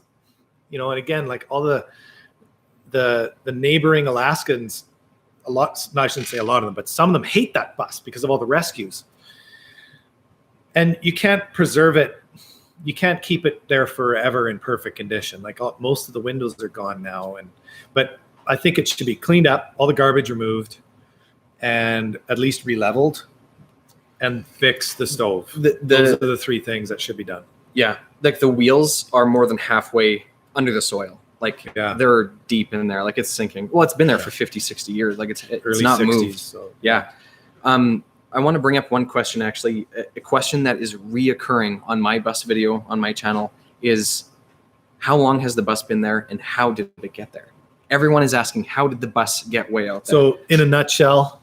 You know, and again, like all the neighboring Alaskans, I shouldn't say a lot of them, but some of them hate that bus because of all the rescues. And you can't preserve it. You can't keep it there forever in perfect condition. Like most of the windows are gone now, but I think it should be cleaned up, all the garbage removed, and at least re-leveled, and fix the stove. Those are the three things that should be done. Yeah, like the wheels are more than halfway under the soil. Like they're deep in there. Like it's sinking. Well, it's been there for 50, 60 years. Like it's Early not 60s, moved. So. Yeah. I want to bring up one question, actually. A question that is reoccurring on my bus video on my channel is, how long has the bus been there and how did it get there? Everyone is asking, how did the bus get way out there? So in a nutshell,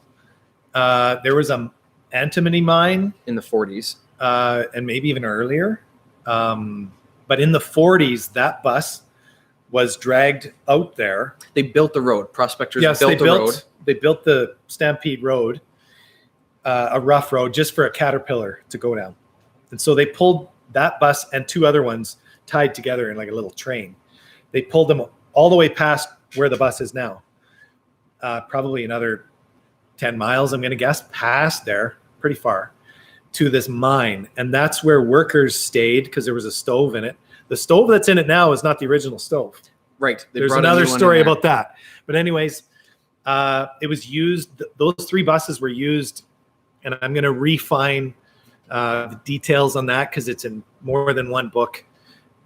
there was an antimony mine in the 40s. And maybe even earlier. But in the 40s, that bus was dragged out there. They built the road. Prospectors built the road. They built the Stampede Road, a rough road, just for a Caterpillar to go down. And so they pulled that bus and two other ones tied together in like a little train. They pulled them all the way past where the bus is now. Probably another 10 miles, I'm going to guess, past there, pretty far, to this mine. And that's where workers stayed because there was a stove in it. The stove that's in it now is not the original stove. Right. There's another story about that. But anyways, It was used. Those 3 buses were used, and I'm going to refine the details on that because it's in more than one book.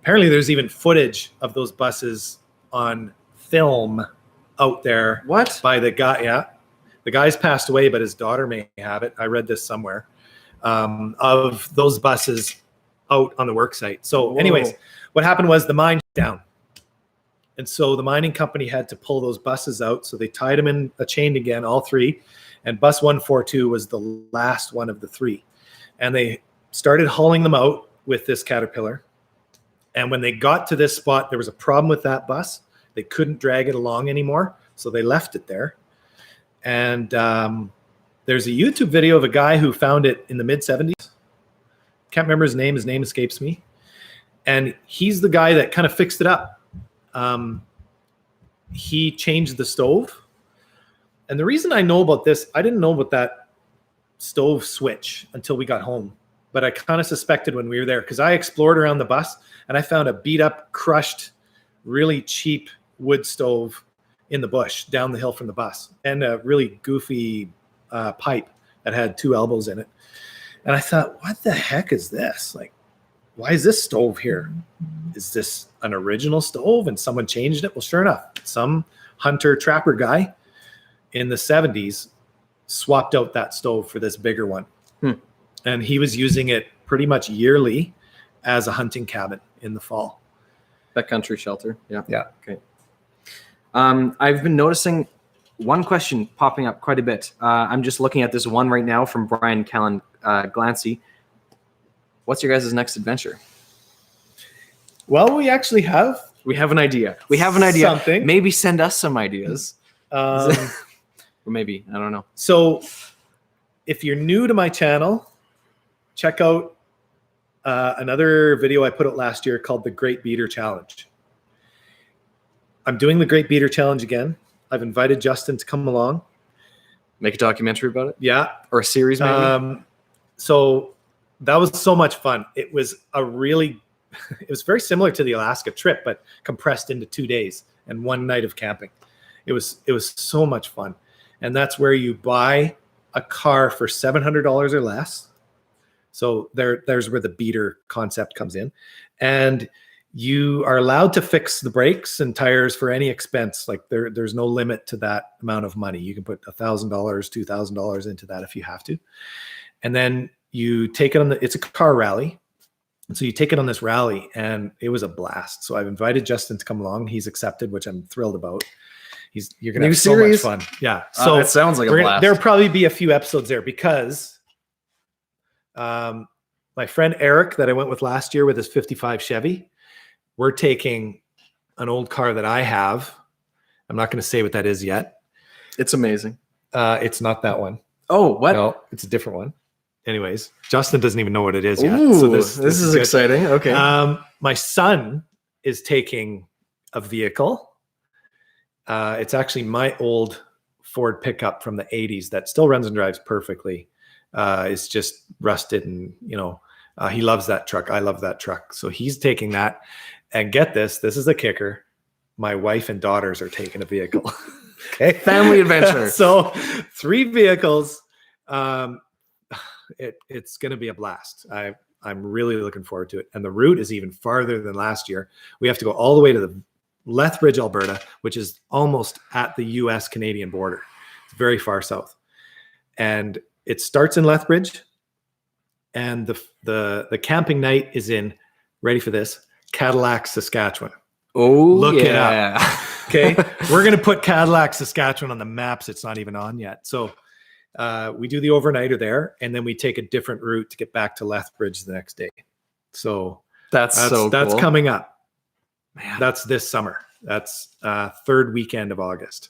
Apparently, there's even footage of those buses on film out there. What? By the guy? Yeah, the guy's passed away, but his daughter may have it. I read this somewhere of those buses out on the work site. So, anyways, what happened was the mine shut down. And so the mining company had to pull those buses out. So they tied them in a chain again, all 3. And bus 142 was the last one of the 3. And they started hauling them out with this Caterpillar. And when they got to this spot, there was a problem with that bus. They couldn't drag it along anymore. So they left it there. And there's a YouTube video of a guy who found it in the mid-70s. Can't remember his name. His name escapes me. And he's the guy that kind of fixed it up. He changed the stove. And the reason I know about this, I didn't know about that stove switch until we got home. But I kind of suspected when we were there because I explored around the bus and I found a beat up, crushed, really cheap wood stove in the bush down the hill from the bus and a really goofy pipe that had 2 elbows in it. And I thought, what the heck is this? Like, why is this stove here? Is this an original stove and someone changed it? Well, sure enough, some hunter trapper guy in the 70s swapped out that stove for this bigger one. And he was using it pretty much yearly as a hunting cabin in the fall. Backcountry shelter. Yeah. Yeah. Okay. I've been noticing one question popping up quite a bit. I'm just looking at this one right now from Brian Callan Glancy. What's your guys' next adventure? Well, we actually have. We have an idea. We have an idea. Something. Maybe send us some ideas. Or maybe, I don't know. So if you're new to my channel, check out another video I put out last year called the Great Beater Challenge. I'm doing the Great Beater Challenge again. I've invited Justin to come along. Make a documentary about it? Yeah. Or a series maybe? So that was so much fun. It was it was very similar to the Alaska trip, but compressed into 2 days and 1 night of camping. It was so much fun. And that's where you buy a car for $700 or less. So there's where the beater concept comes in. And you are allowed to fix the brakes and tires for any expense. Like there's no limit to that amount of money. You can put $1,000, $2,000 into that if you have to. And then you take it it's a car rally. And so you take it on this rally and it was a blast. So I've invited Justin to come along. He's accepted, which I'm thrilled about. You're going to have so much fun. Yeah. So it sounds like a blast. There'll probably be a few episodes there because my friend Eric that I went with last year with his 55 Chevy, we're taking an old car that I have. I'm not going to say what that is yet. It's amazing. It's not that one. Oh, what? No, it's a different one. Anyways, Justin doesn't even know what it is yet. Ooh, so this is exciting. Okay. My son is taking a vehicle. It's actually my old Ford pickup from the 80s that still runs and drives perfectly. It's just rusted and, he loves that truck. I love that truck. So he's taking that. And get this is the kicker. My wife and daughters are taking a vehicle. Okay. Family adventure. So 3 vehicles. It's going to be a blast. I'm really looking forward to it. And the route is even farther than last year. We have to go all the way to the Lethbridge, Alberta, which is almost at the US-Canadian border. It's very far south. And it starts in Lethbridge. And the camping night is in, ready for this, Cadillac, Saskatchewan. Oh, look it up. Okay. We're going to put Cadillac, Saskatchewan on the maps. It's not even on yet. So we do the overnighter there, and then we take a different route to get back to Lethbridge the next day. So that's coming up. Man. That's this summer. That's 3rd weekend of August.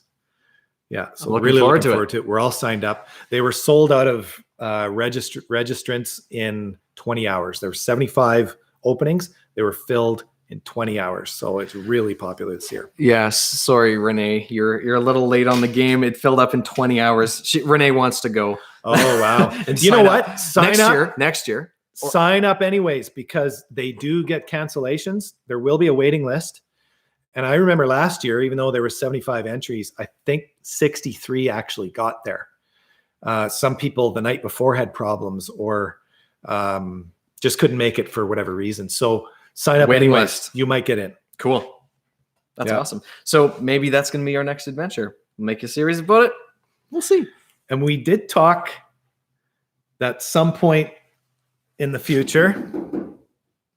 Yeah. So I'm really looking forward to it. We're all signed up. They were sold out of registrants in 20 hours. There were 75 openings. They were filled in 20 hours. So it's really popular this year. Yes. Sorry, Renee. You're a little late on the game. It filled up in 20 hours. Renee wants to go. Oh, wow. And you know what? Sign up next year. Sign up anyways, because they do get cancellations. There will be a waiting list. And I remember last year, even though there were 75 entries, I think 63 actually got there. Some people the night before had problems or just couldn't make it for whatever reason. So sign up Waiting anyways. list. You might get in. Cool. That's awesome. So maybe that's going to be our next adventure. We'll make a series about it. We'll see. And we did talk that some point in the future,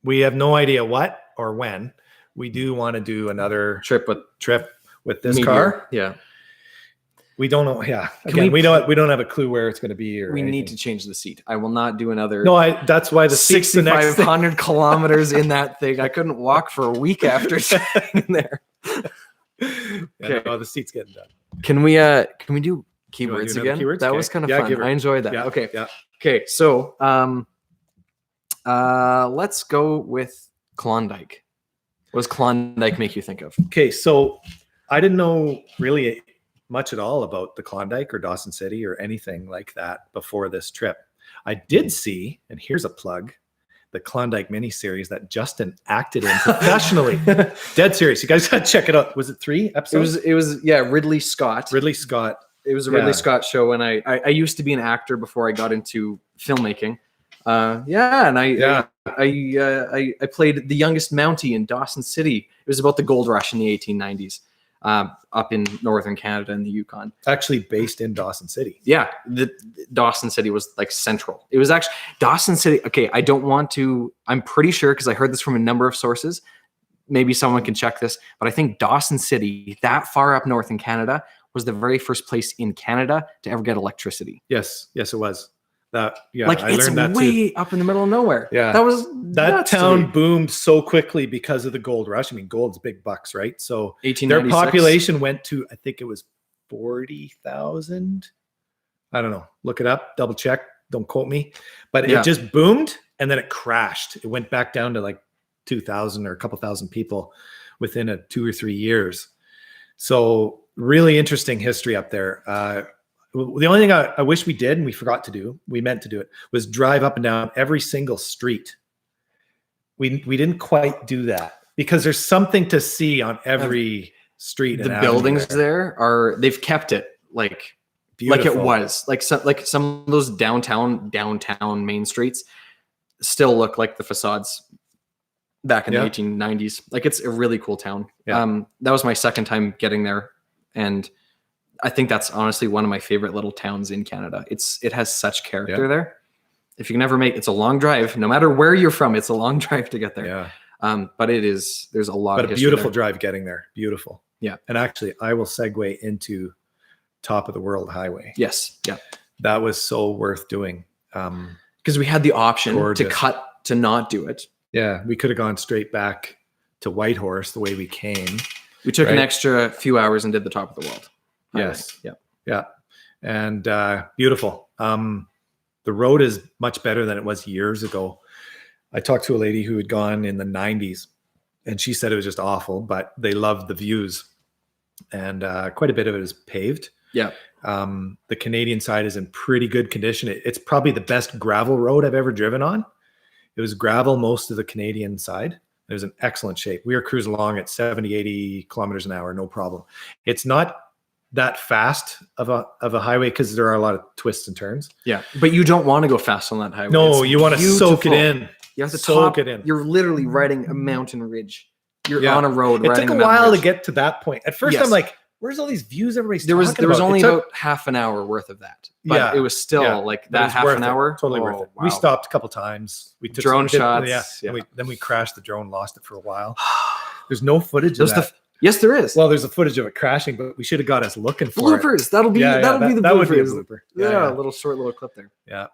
we have no idea what or when, we do want to do another Trip with this car. Yeah. We don't know. Yeah. Again, we don't have a clue where it's going to be. We need to change the seat. I will not do another. No, that's why the seat's the next 6,500 kilometers in that thing. I couldn't walk for a week after sitting in there. Okay. No, the seat's getting done. Can we do keywords again? Keywords? That was kind of fun. I enjoyed that. Okay. Yeah. Okay. So, let's go with Klondike. What does Klondike make you think of? Okay. So I didn't know really much at all about the Klondike or Dawson City or anything like that before this trip. I did see, and here's a plug, the Klondike miniseries that Justin acted in professionally. Dead serious. You guys got to check it out. Was it 3 episodes? It was Ridley Scott. Ridley Scott. It was a Ridley Scott show, and I used to be an actor before I got into filmmaking. And I played the youngest Mountie in Dawson City. It was about the gold rush in the 1890s. Up in northern Canada and the Yukon. Actually based in Dawson City. Yeah, the Dawson City was like central. It was actually Dawson City. Okay, I'm pretty sure because I heard this from a number of sources. Maybe someone can check this, but I think Dawson City, that far up north in Canada, was the very first place in Canada to ever get electricity. Yes, it was. I it's learned that way too. Up in the middle of nowhere. Yeah, that town boomed so quickly because of the gold rush. I mean, gold's big bucks, right? So their population went to, I think it was 40,000. I don't know. Look it up. Double check. Don't quote me. But it just boomed and then it crashed. It went back down to like 2,000 or a couple thousand people within 2 or 3 years. So really interesting history up there. The only thing I wish we did and we forgot to do, we meant to do it, was drive up and down every single street. We didn't quite do that because there's something to see on every street. The buildings they've kept it like beautiful. Like it was like some of those downtown main streets still look like the facades back in the 1890s. Like it's a really cool town. Yeah. That was my second time getting there, and I think that's honestly one of my favorite little towns in Canada. It has such character there. If you can ever it's a long drive, no matter where you're from, it's a long drive to get there. Yeah. But there's a lot of beautiful drive getting there. Beautiful. Yeah. And actually I will segue into Top of the World Highway. Yes. Yeah. That was so worth doing. Because we had the option to not do it. Yeah. We could have gone straight back to Whitehorse the way we came. We took an extra few hours and did the Top of the World. Yes. Yeah. Yeah. And beautiful. The road is much better than it was years ago. I talked to a lady who had gone in the 90s and she said it was just awful, but they loved the views. And quite a bit of it is paved. Yeah. The Canadian side is in pretty good condition. It's probably the best gravel road I've ever driven on. It was gravel most of the Canadian side. It was in excellent shape. We were cruising along at 70, 80 kilometers an hour, no problem. It's not that fast of a highway because there are a lot of twists and turns. Yeah, but you don't want to go fast on that highway. No, you want to soak it in. You have to soak it in. You're literally riding a mountain ridge. You're on a road. It took a while to get to that point. At first, I'm like, "Where's all these views everybody's talking about?" There was only about half an hour worth of that. But it was still like that half an hour. Totally worth it. Wow. We stopped a couple times. We took drone shots. Yeah. Then we crashed the drone, lost it for a while. There's no footage of that. Yes, there is. Well, there's a footage of it crashing, but we should have got us looking for bloopers. That'll be the bloopers. That would be a blooper. Yeah, a little short little clip there. Yeah.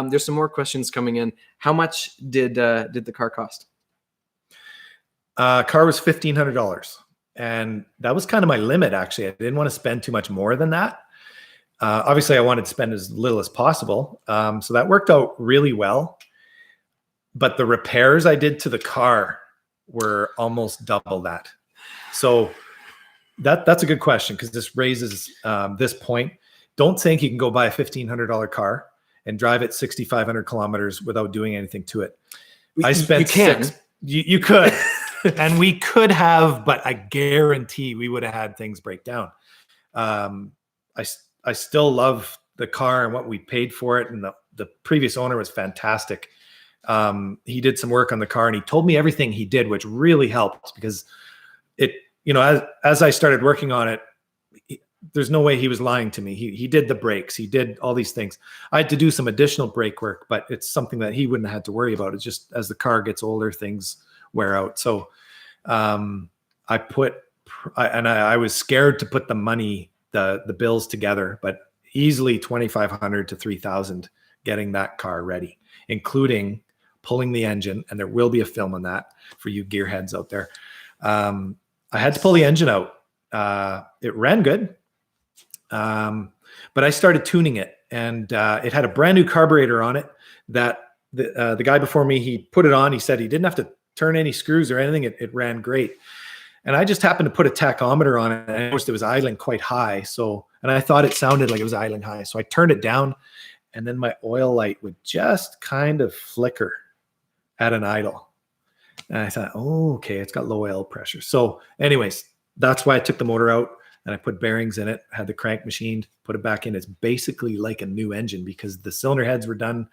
There's some more questions coming in. How much did the car cost? Car was $1,500, and that was kind of my limit. Actually, I didn't want to spend too much more than that. Obviously, I wanted to spend as little as possible, so that worked out really well. But the repairs I did to the car were almost double that. So that's a good question because this raises this point. Don't think you can go buy a $1,500 car and drive it 6,500 kilometers without doing anything to it. I spent you can. You could. And we could have, but I guarantee we would have had things break down. I still love the car and what we paid for it. And the previous owner was fantastic. He did some work on the car and he told me everything he did, which really helped because it, as I started working on it, there's no way he was lying to me. He did the brakes. He did all these things. I had to do some additional brake work, but it's something that he wouldn't have had to worry about. It's just as the car gets older, things wear out. So I was scared to put the money, the bills together, but easily $2,500 to $3,000 getting that car ready, including pulling the engine. And there will be a film on that for you gearheads out there. I had to pull the engine out. It ran good. But I started tuning it and it had a brand new carburetor on it that the guy before me, he put it on. He said he didn't have to turn any screws or anything. It ran great. And I just happened to put a tachometer on it and I noticed it was idling quite high. And I thought it sounded like it was idling high. So I turned it down and then my oil light would just kind of flicker at an idle. And I thought, oh, okay, it's got low oil pressure. So anyways, that's why I took the motor out and I put bearings in it, had the crank machined, put it back in. It's basically like a new engine because the cylinder heads were done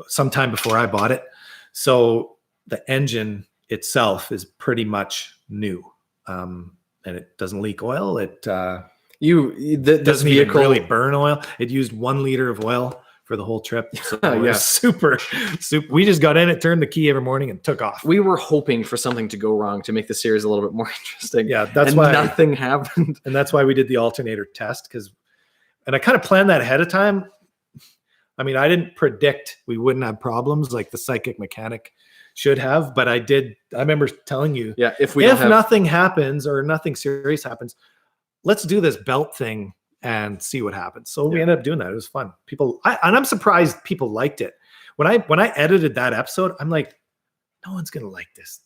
sometime before I bought it. So the engine itself is pretty much new. And it doesn't leak oil. This doesn't vehicle even really burn oil. It used 1 liter of oil for the whole trip. So yeah, super. We just got in it, turned the key every morning and took off. We were hoping for something to go wrong to make the series a little bit more interesting. Yeah, that's why nothing happened. And that's why we did the alternator test and I kind of planned that ahead of time. I mean, I didn't predict we wouldn't have problems like the psychic mechanic should have, but I did. I remember telling you, if nothing happens or nothing serious happens, let's do this belt thing and see what happens. So we ended up doing that. It was fun. And I'm surprised people liked it. When I edited that episode, I'm like, no one's going to like this.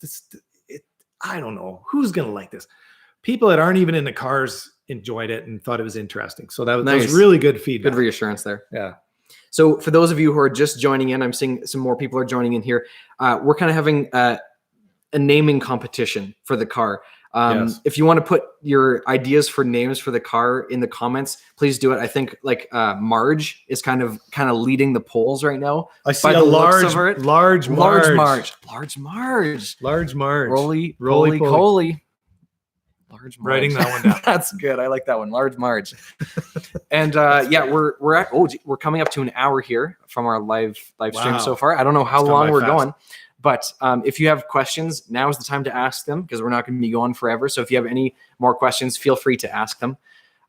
I don't know who's going to like this. People that aren't even in the cars enjoyed it and thought it was interesting. So that was really good feedback. Good reassurance there. Yeah. So for those of you who are just joining in, I'm seeing some more people are joining in here. We're kind of having a naming competition for the car. Yes. If you want to put your ideas for names for the car in the comments, please do it. I think Marge is kind of leading the polls right now. I see a large Marge. Roly Coley. Large Marge. Writing that one down. That's good. I like that one. Large Marge. And we're coming up to an hour here from our live stream so far. I don't know how long we're going. But if you have questions, now is the time to ask them because we're not going to be going forever. So if you have any more questions, feel free to ask them.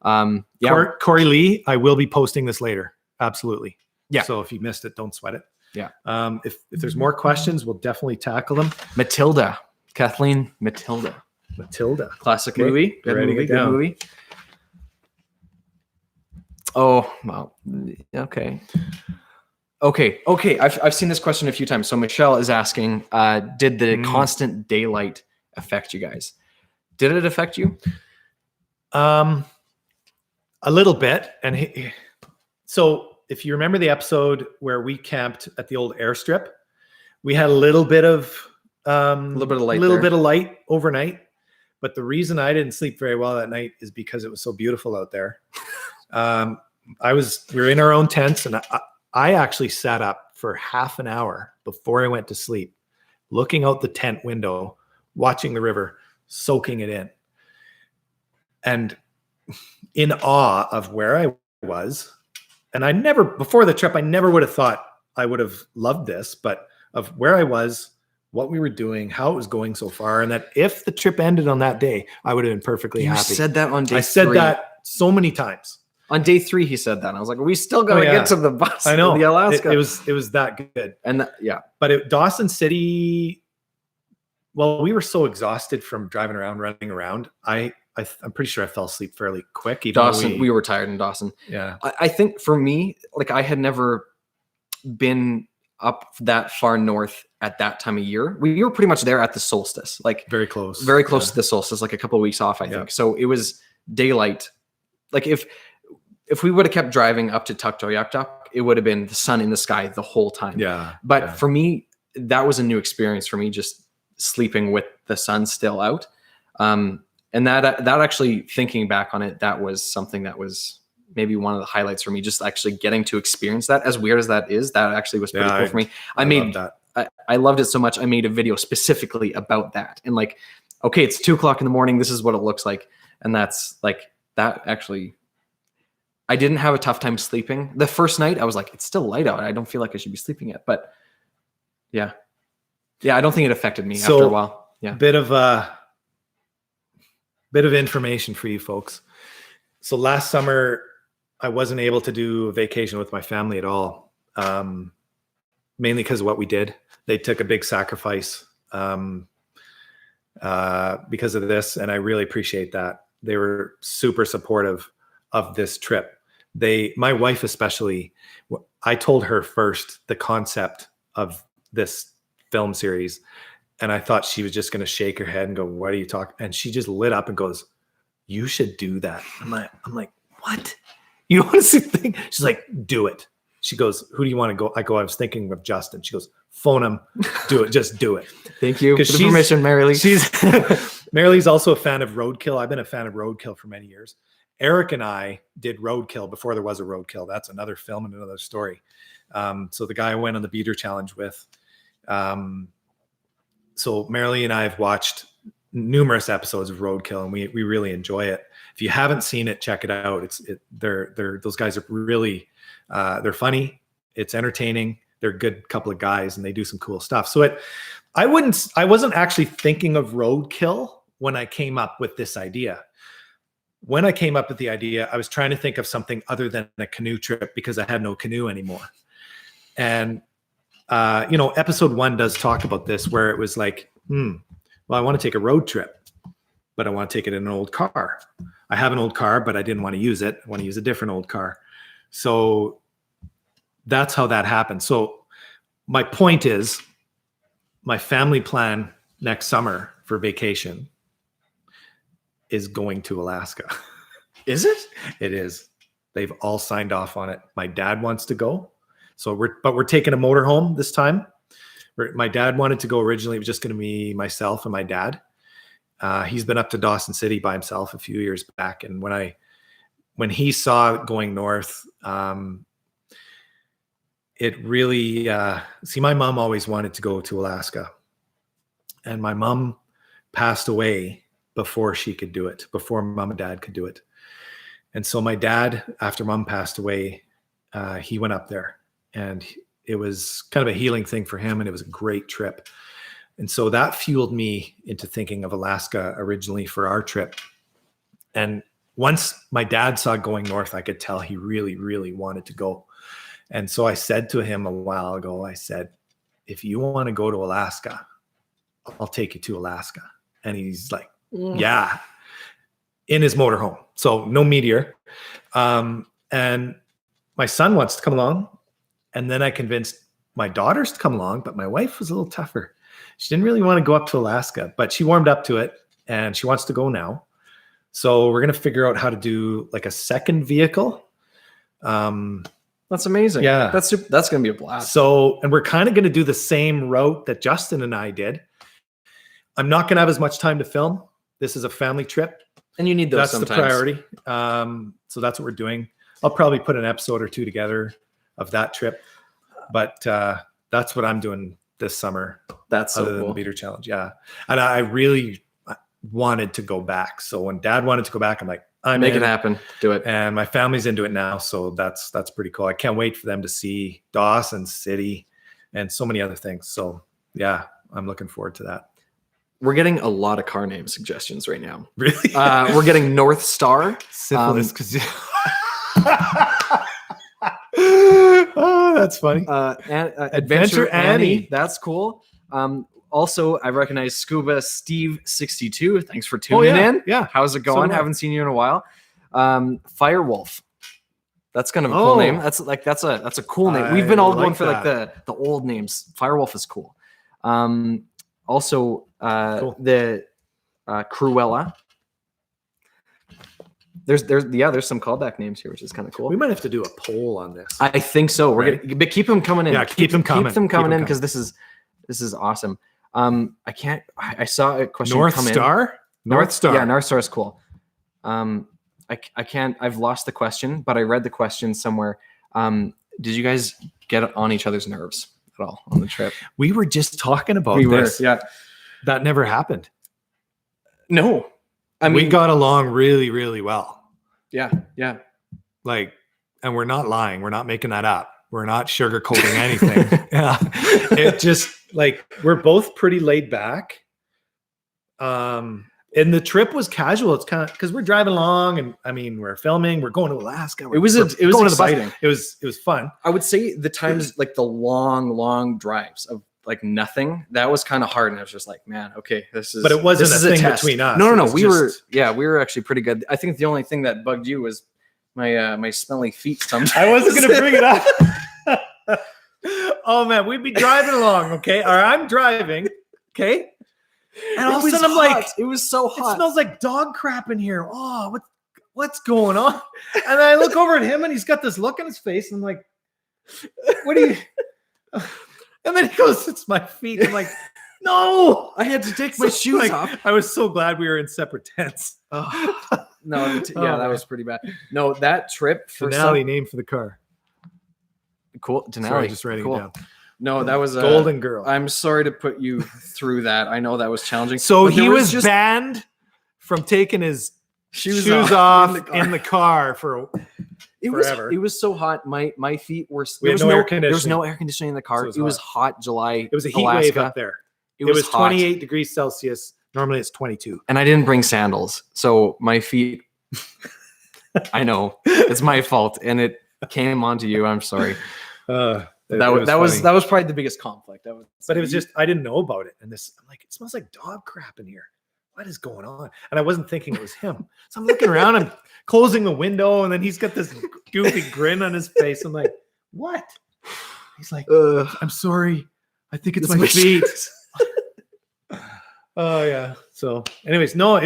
Corey Lee, I will be posting this later. Absolutely. Yeah. So if you missed it, don't sweat it. Yeah. If there's more questions, we'll definitely tackle them. Kathleen Matilda. Classic movie. Good movie. Oh, well, okay. I've seen this question a few times. So Michelle is asking, did the constant daylight affect you guys? Did it affect you? A little bit. And so if you remember the episode where we camped at the old airstrip, we had a little bit of light overnight. But the reason I didn't sleep very well that night is because it was so beautiful out there. We were in our own tents and I actually sat up for half an hour before I went to sleep, looking out the tent window, watching the river, soaking it in. And in awe of where I was. And before the trip, I never would have thought I would have loved this, but of where I was, what we were doing, how it was going so far, and that if the trip ended on that day, I would have been perfectly happy. You said that on day 3. I said that so many times. On day 3, he said that. And I was like, we still got to get to the bus. I know. The Alaska. It was that good. And But Dawson City, well, we were so exhausted from driving around, running around. I'm pretty sure I fell asleep fairly quick. We were tired in Dawson. Yeah. I think for me, I had never been up that far north at that time of year. We were pretty much there at the solstice, very close to the solstice, a couple of weeks off, I think. So it was daylight. If we would have kept driving up to Tuktoyaktuk, it would have been the sun in the sky the whole time. Yeah. But for me, that was a new experience for me, just sleeping with the sun still out. And that actually, thinking back on it, that was something that was maybe one of the highlights for me, just actually getting to experience that. As weird as that is, that actually was pretty cool for me. I loved it so much. I made a video specifically about that. And like, okay, it's 2:00 in the morning. This is what it looks like. And that's like, that actually, I didn't have a tough time sleeping. The first night I was like, it's still light out. I don't feel like I should be sleeping yet. But yeah, I don't think it affected me after a while. Yeah. Bit of information for you folks. So last summer, I wasn't able to do a vacation with my family at all, mainly because of what we did. They took a big sacrifice because of this, and I really appreciate that. They were super supportive of this trip. My wife especially, I told her first the concept of this film series, and I thought she was just going to shake her head and go, "What are you talking?" And she just lit up and goes, "You should do that." I'm like, "What? You don't want to see the thing?" She's like, "Do it." She goes, "Who do you want to go?" I go, "I was thinking of Justin." She goes, "Phone him, do it, just do it." Thank you for the permission, Marilee. Marilee's also a fan of roadkill. I've been a fan of roadkill for many years. Eric and I did roadkill before there was a roadkill. That's another film and another story. So the guy I went on the beater challenge with. So Marilee and I have watched numerous episodes of roadkill, and we really enjoy it. If you haven't seen it, check it out. Those guys are really, they're funny. It's entertaining. They're a good couple of guys, and they do some cool stuff. So I wasn't actually thinking of roadkill when I came up with this idea. When I came up with the idea, I was trying to think of something other than a canoe trip because I had no canoe anymore. And, episode 1 does talk about this, where it was like, well, I want to take a road trip, but I want to take it in an old car. I have an old car, but I didn't want to use it. I want to use a different old car. So that's how that happened. So my point is, my family plan next summer for vacation is going to Alaska. Is it? It is. They've all signed off on it. My dad wants to go. So we're taking a motorhome this time. My dad wanted to go originally. It was just going to be myself and my dad. He's been up to Dawson City by himself a few years back. And when he saw it going north, it really, my mom always wanted to go to Alaska, and my mom passed away before she could do it, before mom and dad could do it. And so my dad, after mom passed away, he went up there, and it was kind of a healing thing for him. And it was a great trip. And so that fueled me into thinking of Alaska originally for our trip. And once my dad saw going north, I could tell he really, really wanted to go. And so I said to him a while ago, I said, "If you want to go to Alaska, I'll take you to Alaska." And he's like, "Yeah," in his motorhome. So no Meteor. And my son wants to come along. And then I convinced my daughters to come along, but my wife was a little tougher. She didn't really want to go up to Alaska, but she warmed up to it, and she wants to go now. So we're going to figure out how to do like a second vehicle. That's amazing. Yeah. That's going to be a blast. So, and we're kind of going to do the same route that Justin and I did. I'm not going to have as much time to film. This is a family trip. And you need those That's sometimes. the priority. So that's what we're doing. I'll probably put an episode or two together of that trip. But that's what I'm doing this summer. That's so other than cool. the beater challenge. Yeah. And I really wanted to go back. So when dad wanted to go back, I'm like, Make it happen. Do it. And my family's into it now. So that's pretty cool. I can't wait for them to see Dawson City and so many other things. So yeah, I'm looking forward to that. We're getting a lot of car name suggestions right now. Really? We're getting North Star. Syphilis. Oh, that's funny. Adventure Annie. That's cool. Also, I recognize Scuba Steve 62. Thanks for tuning in. Yeah. How's it going? So Haven't seen you in a while. Firewolf. That's kind of a cool name. That's a cool name. We've been all going for like the old names. Firewolf is cool. Also, cool. The Cruella. There's some callback names here, which is kind of cool. We might have to do a poll on this. I think so. We're gonna, but keep them coming in. Yeah, keep them coming. Keep them coming in because this is awesome. I saw a question North come in. Star? North Star. Yeah, North Star is cool. I can't, I've lost the question, but I read the question somewhere. Did you guys get on each other's nerves at all on the trip? We were just talking about this. Yeah. That never happened. No. I mean, we got along really, really well. Yeah. Yeah. Like, and we're not lying. We're not making that up. We're not sugarcoating anything. Yeah. It just like, we're both pretty laid back. And the trip was casual. It's kind of because we're driving along, and I mean, we're filming. We're going to Alaska. It was exciting. It was fun. I would say the times like the long drives of like nothing, that was kind of hard. And I was just like, man, okay, this is. But it wasn't this a is thing test. between us. No. We were actually pretty good. I think the only thing that bugged you was my smelly feet. Sometimes I wasn't gonna bring it up. Oh man, we'd be driving along, okay, or I'm driving, okay. And all of a sudden I'm like, it was so hot. It smells like dog crap in here. Oh, what's going on? And then I look over at him and he's got this look on his face. And I'm like, what do you? And then he goes, it's my feet. I'm like, no, I had to take my shoes off. I was so glad we were in separate tents. Oh, no, that was pretty bad. No, that trip for Denali, name for the car. Cool. Denali. Sorry, just writing it down. No, that was Golden Girl. I'm sorry to put you through that. I know that was challenging. So he was just banned from taking his shoes off in the car for forever. It was so hot. My feet were. There was no air conditioning in the car. So it was hot July. It was a heat Alaska. wave up there. It was 28 degrees Celsius. Normally it's 22. And I didn't bring sandals, so my feet. I know it's my fault, and it came onto you. I'm sorry. That was probably the biggest conflict. But it was just, I didn't know about it. And I'm like, it smells like dog crap in here. What is going on? And I wasn't thinking it was him. So I'm looking around, I'm closing the window, and then he's got this goofy grin on his face. I'm like, what? He's like, I'm sorry. I think it's my feet. Oh yeah. So anyways, no,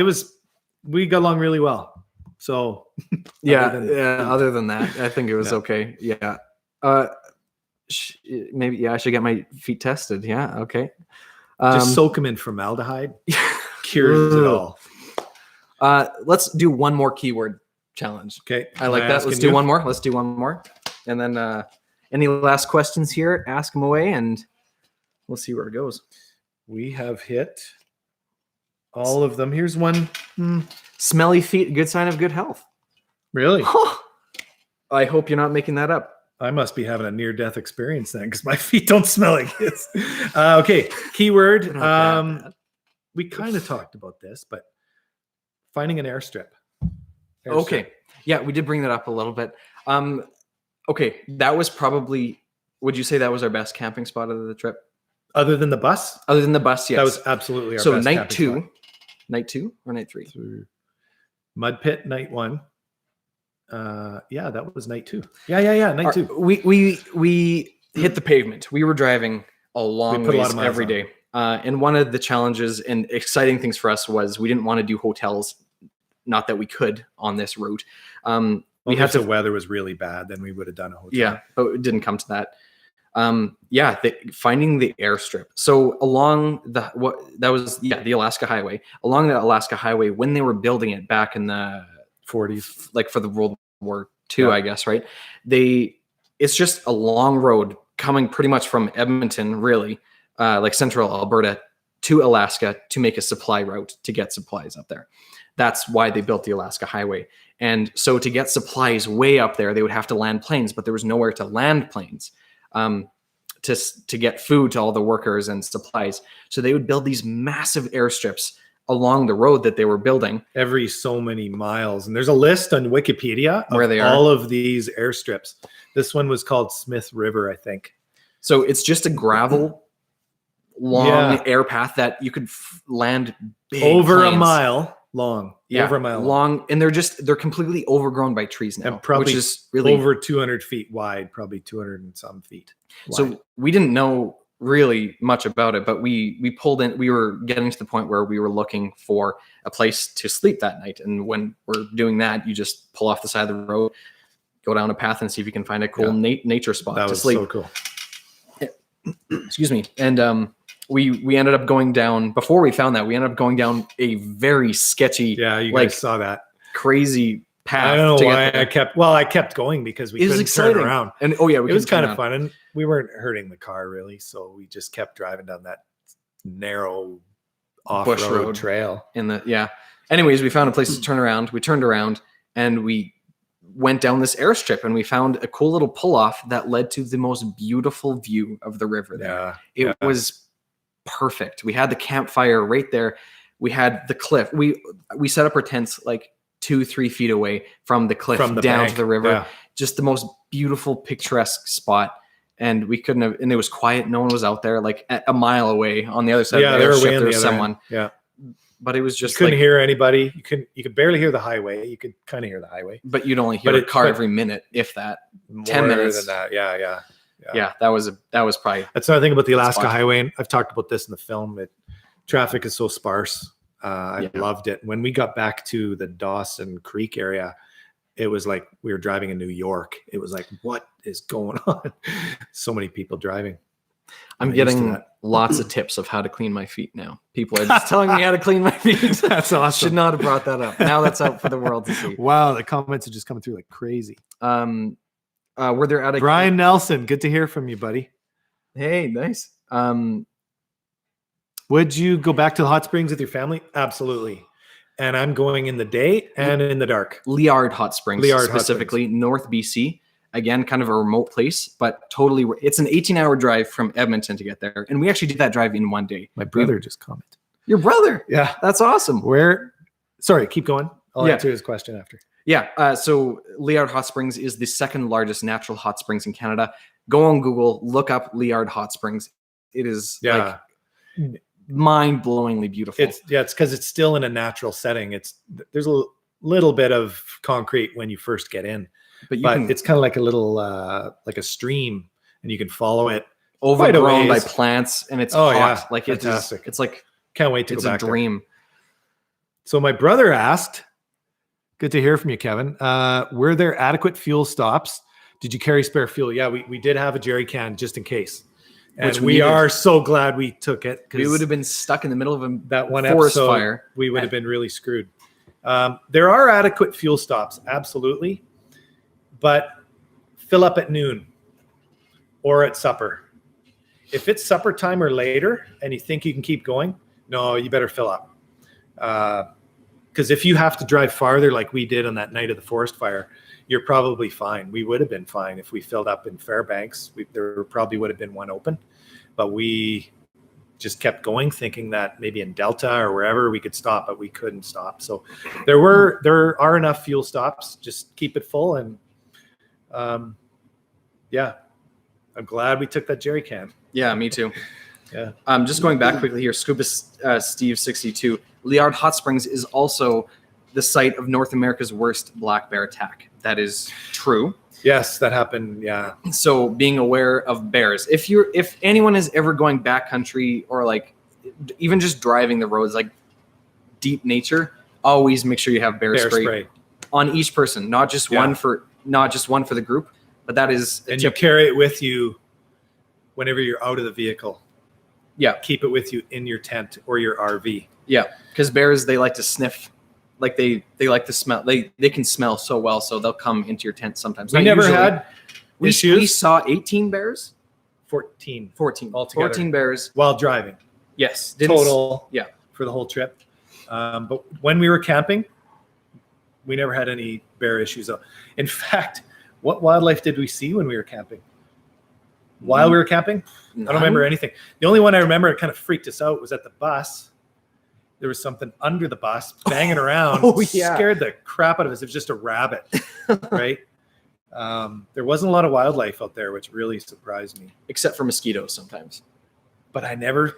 we got along really well. So other than that, I think it was okay. Yeah. Maybe I should get my feet tested. Yeah, okay. Just soak them in formaldehyde. Cures it all. Let's do one more keyword challenge. Okay, I like that. Let's do one more, and then any last questions here? Ask them away, and we'll see where it goes. We have hit all of them. Here's one. Smelly feet, good sign of good health. Really? I hope you're not making that up. I must be having a near-death experience then, because my feet don't smell like this. Okay, keyword. We kind of talked about this, but finding an airstrip. Okay, yeah, we did bring that up a little bit. Okay, that was probably. Would you say that was our best camping spot of the trip? Other than the bus? Other than the bus, yes. That was absolutely our best. So night two or night three? Mud Pit, night one. Yeah, that was night two. Yeah, night two. We hit the pavement. We were driving a long ways every day. And one of the challenges and exciting things for us was we didn't want to do hotels. Not that we could on this route. We had if the weather was really bad, then we would have done a hotel. Yeah, but it didn't come to that. Finding the airstrip. So along the Alaska Highway. Along the Alaska Highway, when they were building it back in the 40s, like for the World War II, I guess, right? It's just a long road coming pretty much from Edmonton, really, like central Alberta, to Alaska to make a supply route to get supplies up there. That's why they built the Alaska Highway. And so to get supplies way up there, they would have to land planes, but there was nowhere to land planes to get food to all the workers and supplies. So they would build these massive airstrips along the road that they were building. Every so many miles. And there's a list on Wikipedia where they are. All of these airstrips. This one was called Smith River, I think. So it's just a gravel long air path that you could land big over planes. A mile long. Yeah, over a mile long. And they're completely overgrown by trees now. And probably which is really over 200 feet wide, probably 200 and some feet wide. So we didn't know really much about it, but we pulled in. We were getting to the point where we were looking for a place to sleep that night. And when we're doing that, you just pull off the side of the road, go down a path, and see if you can find a cool nature spot to sleep. So cool. Excuse me. And we ended up going down, before we found that, we ended up going down a very sketchy, Yeah, you guys saw that. Crazy path. I don't know why I kept going because we couldn't turn around. And it was kind of fun, and we weren't hurting the car really, so we just kept driving down that narrow off-road trail. Anyways, we found a place to turn around. We turned around and we went down this airstrip, and we found a cool little pull-off that led to the most beautiful view of the river there. It was perfect. We had the campfire right there. We had the cliff. We set up our tents like 2-3 feet away from the cliff, from the down bank to the river. Yeah. Just the most beautiful, picturesque spot. And we couldn't have, and it was quiet. No one was out there. Like a mile away on the other side of the airstrip, there was someone. End. Yeah. But it was just, you couldn't hear anybody. You could barely hear the highway. You could kind of hear the highway, but you'd only hear a car every minute, if that. 10 minutes than that. Yeah. That was probably. That's another thing about the Alaska Highway, and I've talked about this in the film. Traffic is so sparse. I loved it. When we got back to the Dawson Creek area, it was like we were driving in New York. It was like, what is going on? So many people driving. I'm getting lots of tips of how to clean my feet now. People are just telling me how to clean my feet. That's awesome. Should not have brought that up. Now that's out for the world to see. Wow, the comments are just coming through like crazy. Were there at Brian Nelson, good to hear from you, buddy. Hey, nice. Would you go back to the hot springs with your family? Absolutely. And I'm going in the day and in the dark. Liard Hot Springs, specifically North BC. Again, kind of a remote place, but totally, it's an 18-hour drive from Edmonton to get there. And we actually did that drive in one day. My brother just commented. Your brother? Yeah. That's awesome. Sorry, keep going. I'll answer his question after. Yeah. So Liard Hot Springs is the second largest natural hot springs in Canada. Go on Google, look up Liard Hot Springs. It is like mind-blowingly beautiful. It's because it's still in a natural setting. There's a little bit of concrete when you first get in. But it's kind of like a little, like a stream, and you can follow it. Overgrown by plants, and it's hot. Yeah. Like fantastic. It's like, can't wait to go back. It's a dream. There. So my brother asked, good to hear from you, Kevin. Were there adequate fuel stops? Did you carry spare fuel? Yeah, we did have a jerry can just in case. And we are so glad we took it. We would have been stuck in the middle of that one forest episode, fire. We would have been really screwed. There are adequate fuel stops, absolutely. But fill up at noon or at supper. If it's supper time or later and you think you can keep going, no, you better fill up. Because if you have to drive farther like we did on that night of the forest fire, you're probably fine. We would have been fine if we filled up in Fairbanks. There probably would have been one open. But we just kept going thinking that maybe in Delta or wherever we could stop, but we couldn't stop. So there are enough fuel stops. Just keep it full and I'm glad we took that jerry can. Yeah, me too. Yeah. Just going back quickly here, Scuba Steve 62. Liard Hot Springs is also the site of North America's worst black bear attack. That is true. Yes, that happened. Yeah. So being aware of bears. If anyone is ever going backcountry or like even just driving the roads, like deep nature, always make sure you have bear spray on each person, not just one for the group, but that is and you carry it with you whenever you're out of the vehicle. Yeah. Keep it with you in your tent or your RV. Yeah. Because bears, they like to sniff, like they like to smell. They can smell so well, so they'll come into your tent sometimes. We never had issues. We saw 18 bears. 14 altogether. 14 bears while driving. Yes. Total. Yeah. For the whole trip. But when we were camping, we never had any bear issues. In fact, what wildlife did we see when we were camping? While we were camping? I don't remember anything. The only one I remember it kind of freaked us out was at the bus. There was something under the bus banging around. Scared the crap out of us. It was just a rabbit, right? There wasn't a lot of wildlife out there, which really surprised me. Except for mosquitoes sometimes. But I never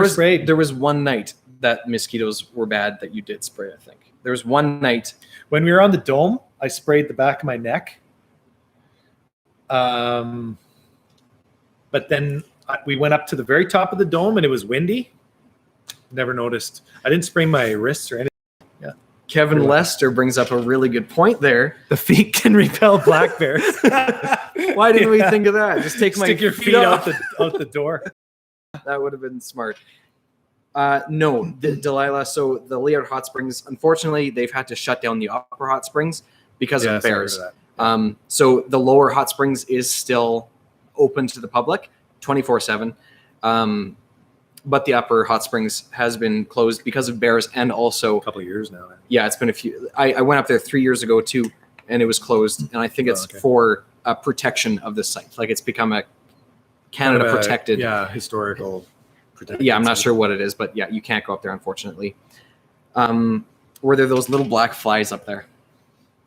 sprayed. There was one night that mosquitoes were bad that you did spray, I think. There was one night. When we were on the dome, I sprayed the back of my neck. But then we went up to the very top of the dome and it was windy. Never noticed. I didn't spray my wrists or anything. Yeah. Kevin Lester brings up a really good point there. The feet can repel black bears. Why didn't we think of that? Just stick your feet out the door. That would have been smart. No, Delilah. So the Liard Hot Springs, unfortunately, they've had to shut down the upper hot springs because of bears. So the lower hot springs is still open to the public 24/7. But the upper hot springs has been closed because of bears, and also a couple of years now. Yeah, it's been a few. I went up there 3 years ago too, and it was closed. And I think it's for protection of the site. Like it's become a Canada protected. Historical protected. Yeah, I'm not sure what it is, but yeah, you can't go up there, unfortunately. Were there those little black flies up there?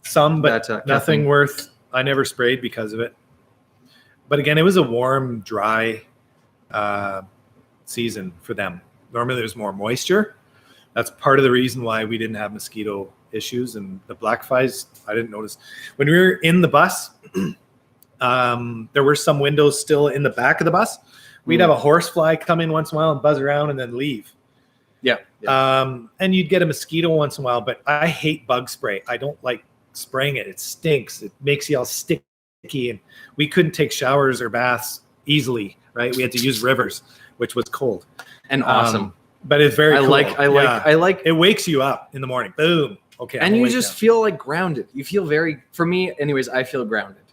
Some, but nothing worth. I never sprayed because of it. But again, it was a warm, dry season for them. Normally there's more moisture. That's part of the reason why we didn't have mosquito issues. And the black flies, I didn't notice. When we were in the bus, there were some windows still in the back of the bus. We'd have a horsefly come in once in a while and buzz around and then leave. Yeah. And you'd get a mosquito once in a while, but I hate bug spray. I don't like spraying it. It stinks. It makes you all sticky, and we couldn't take showers or baths easily, right? We had to use rivers, which was cold and awesome. But it's very cool. I like it wakes you up in the morning. Boom. Okay. And you just feel like grounded. You feel for me anyways, I feel grounded.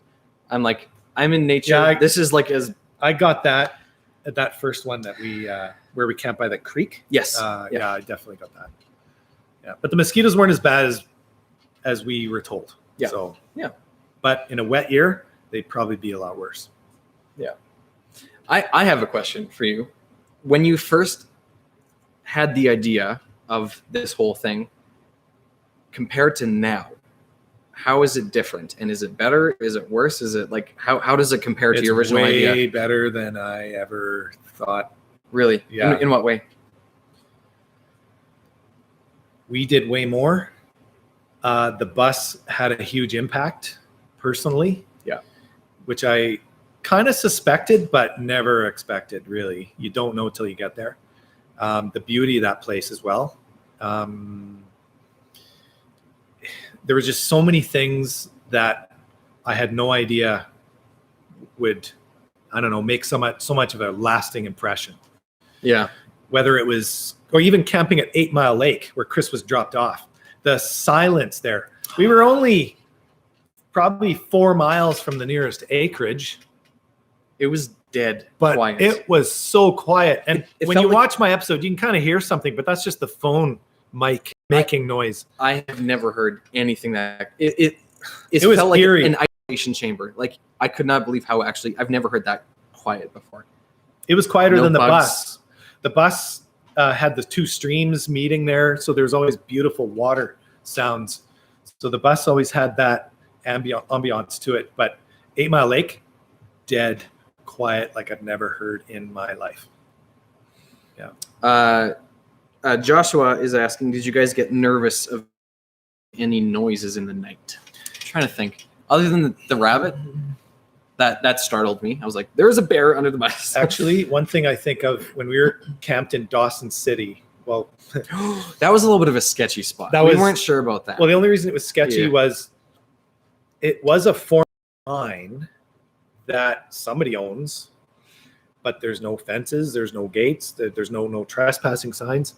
I'm like, I'm in nature. Yeah, this is like I got that at that first one that we where we camped by the creek. Yes. Yeah, I definitely got that. Yeah. But the mosquitoes weren't as bad as we were told. Yeah. So yeah. But in a wet year, they'd probably be a lot worse. Yeah. I have a question for you. When you first had the idea of this whole thing compared to now, how is it different? And is it better? Is it worse? Is it like, how does it compare to your original idea? It's way better than I ever thought. Really? Yeah. In what way? We did way more. The bus had a huge impact personally. Yeah. Which I kind of suspected, but never expected, really. You don't know till you get there. The beauty of that place as well. There was just so many things that I had no idea would, I don't know, make so much of a lasting impression. Yeah. Whether it was, or even camping at 8 Mile Lake where Chris was dropped off. The silence there. We were only probably 4 miles from the nearest acreage. It was dead but quiet. It was so quiet. And it when you watch my episode, you can kind of hear something, but that's just the phone mic making noise. I have never heard anything that it was felt like eerie. An isolation chamber. Like I could not believe how I've never heard that quiet before. It was quieter than the bugs. bus. The bus had the two streams meeting there, so there's always beautiful water sounds. So the bus always had that ambiance to it. But 8 Mile Lake, dead quiet like I've never heard in my life. Yeah. Joshua is asking, did you guys get nervous of any noises in the night? I'm trying to think. Other than the rabbit, that startled me. I was like, there's a bear under the bus. Actually, one thing I think of when we were camped in Dawson City, well, that was a little bit of a sketchy spot. We weren't sure about that. Well, the only reason it was sketchy was it was a foreign line that somebody owns, but there's no fences, there's no gates, there's no trespassing signs.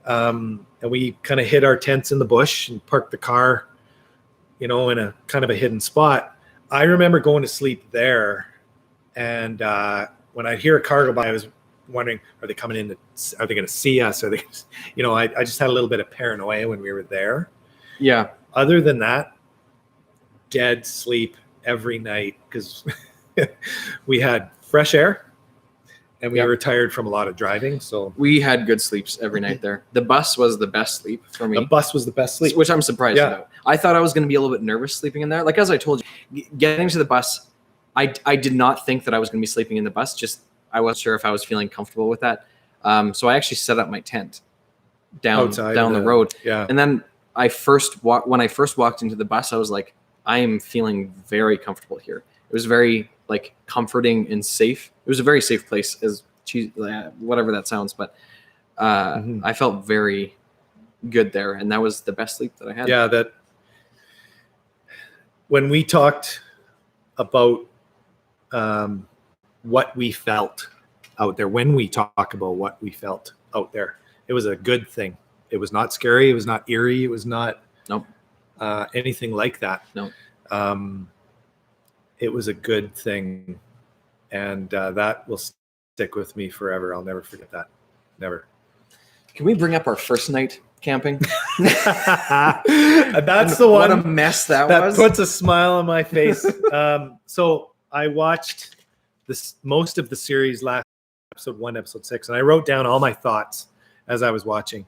And we kind of hid our tents in the bush and parked the car, in a kind of a hidden spot. I remember going to sleep there, and when I'd hear a car go by, I was wondering, are they coming in? Are they going to see us? Are they? I just had a little bit of paranoia when we were there. Yeah. Other than that, dead sleep every night because we had fresh air. And we were tired from a lot of driving, so we had good sleeps every night there. The bus was the best sleep for me. The bus was the best sleep, which I'm surprised about. I thought I was going to be a little bit nervous sleeping in there. Like as I told you, getting to the bus, I did not think that I was going to be sleeping in the bus. Just I wasn't sure if I was feeling comfortable with that. So I actually set up my tent down the road. Yeah. And then when I first walked into the bus, I was like, I am feeling very comfortable here. It was very comforting and safe. It was a very safe place, whatever that sounds, but I felt very good there, and that was the best sleep that I had. Yeah, that when we talked about what we felt out there when we talk about what we felt out there. It was a good thing. It was not scary. It was not eerie. It was not anything like that. No. It was a good thing. And that will stick with me forever. I'll never forget that. Never. Can we bring up our first night camping? That's the one. What a mess that was. That puts a smile on my face. So I watched most of the series last episode 1, episode 6, and I wrote down all my thoughts as I was watching.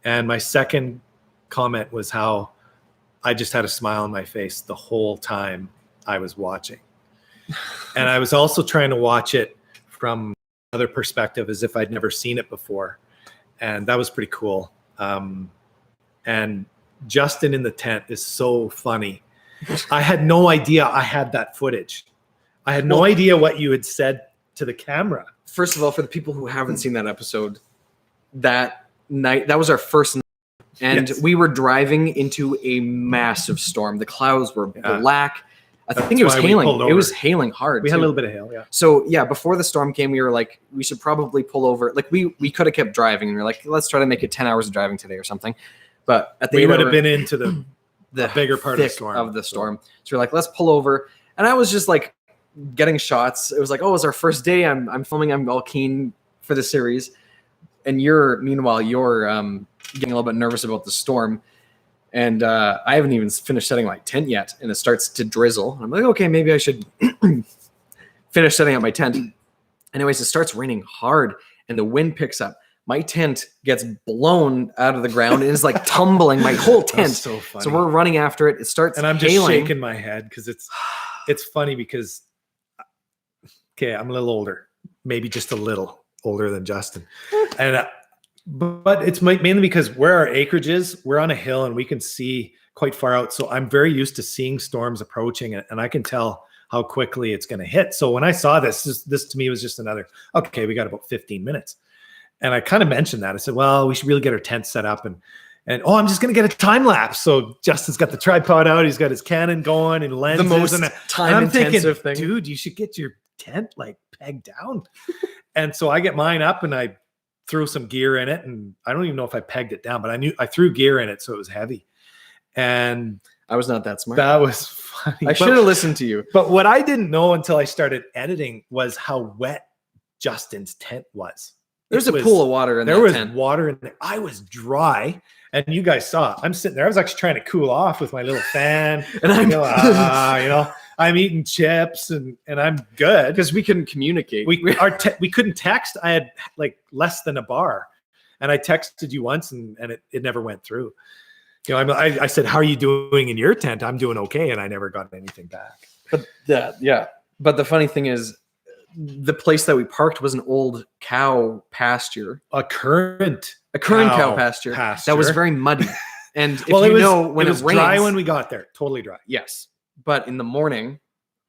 And my second comment was how I just had a smile on my face the whole time I was watching. And I was also trying to watch it from another perspective as if I'd never seen it before. And that was pretty cool. And Justin in the tent is so funny. I had no idea I had that footage. I had no idea what you had said to the camera. First of all, for the people who haven't seen that episode, that night, that was our first night. And we were driving into a massive storm. The clouds were black. I think it was hailing. It was hailing hard. We had a little bit of hail, yeah. So yeah, before the storm came, we were like, we should probably pull over. Like we could have kept driving, and we are like, let's try to make it 10 hours of driving today or something. But at the we would have been into the bigger part of the storm. So we're like, let's pull over. And I was just like getting shots. It was like, oh, it's our first day. I'm filming. I'm all keen for the series. And meanwhile, you're getting a little bit nervous about the storm. And I haven't even finished setting my tent yet, and it starts to drizzle. I'm like, okay, maybe I should finish setting up my tent. Anyways, it starts raining hard, and the wind picks up. My tent gets blown out of the ground and is like tumbling, my whole tent. So funny. So we're running after it. It starts and I'm hailing. Just shaking my head because it's funny because, okay, I'm a little older, maybe just a little older than Justin. And but it's mainly because where our acreage is, we're on a hill and we can see quite far out. So I'm very used to seeing storms approaching, and I can tell how quickly it's going to hit. So when I saw this to me was just another, okay, we got about 15 minutes. And I kind of mentioned that. I said, well, we should really get our tent set up and I'm just going to get a time lapse. So Justin's got the tripod out. He's got his Canon going and lenses. The most time intensive thing. Dude, you should get your tent like pegged down. And so I get mine up and I threw some gear in it, and I don't even know if I pegged it down, but I knew I threw gear in it, so it was heavy. And I was not that smart. That was funny. I should have listened to you. But what I didn't know until I started editing was how wet Justin's tent was. There's a pool of water in there. There was tent. Water in there. I was dry, and you guys saw. I'm sitting there. I was actually trying to cool off with my little fan, and I'm I'm eating chips and I'm good because we couldn't communicate. We couldn't text. I had like less than a bar, and I texted you once, and it never went through. You know, I said, "How are you doing in your tent?" I'm doing okay, and I never got anything back. But But the funny thing is, the place that we parked was an old cow pasture, a current cow pasture that was very muddy. And when it was rains, dry when we got there, totally dry. Yes. But in the morning,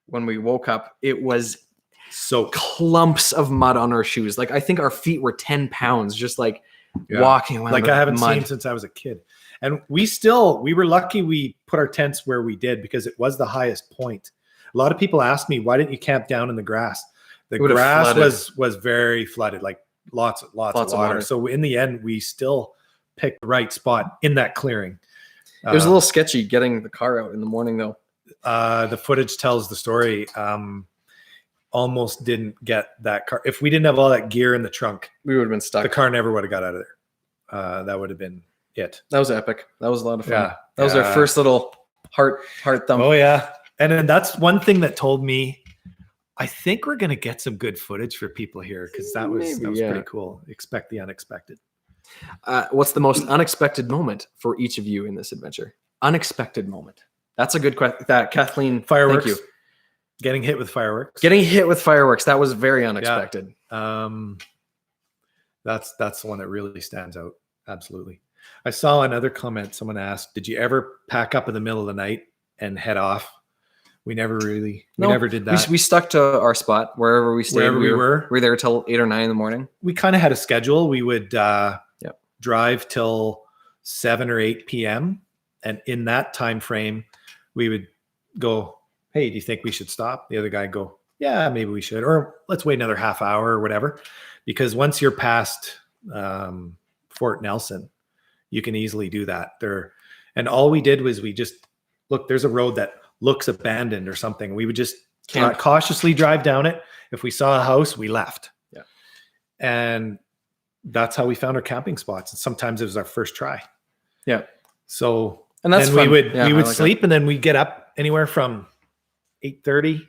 when we woke up, it was so clumps of mud on our shoes. Like I think our feet were 10 pounds, just like walking around. Like I haven't seen since I was a kid. And we were lucky we put our tents where we did because it was the highest point. A lot of people ask me, why didn't you camp down in the grass? The grass was very flooded, like lots of water. So in the end, we still picked the right spot in that clearing. It was a little sketchy getting the car out in the morning though. The footage tells the story. Almost didn't get that car. If we didn't have all that gear in the trunk, we would have been stuck. The car never would have got out of there. That would have been it. That was epic. That was a lot of fun. Yeah, that was our first little heart thump. Oh yeah. And then that's one thing that told me, I think we're going to get some good footage for people here because that was pretty cool. Expect the unexpected. What's the most unexpected moment for each of you in this adventure? Unexpected moment. That's a good question. Kathleen, fireworks. Thank you. Getting hit with fireworks. That was very unexpected. Yeah. That's the one that really stands out. Absolutely. I saw another comment. Someone asked, "Did you ever pack up in the middle of the night and head off?" We never did that. We stuck to our spot wherever we stayed. Wherever we were. We were there till 8 or 9 in the morning. We kind of had a schedule. We would drive till 7 or 8 p.m. And in that time frame, we would go, "Hey, do you think we should stop?" The other guy would go, yeah, maybe we should, or let's wait another half hour or whatever. Because once you're past Fort Nelson, you can easily do that there. And all we did was we just look, there's a road that looks abandoned or something. We would just cautiously drive down it. If we saw a house, we left. Yeah. And that's how we found our camping spots. And sometimes it was our first try. Yeah. So, and that's then fun. we would sleep and then we'd get up anywhere from 8:30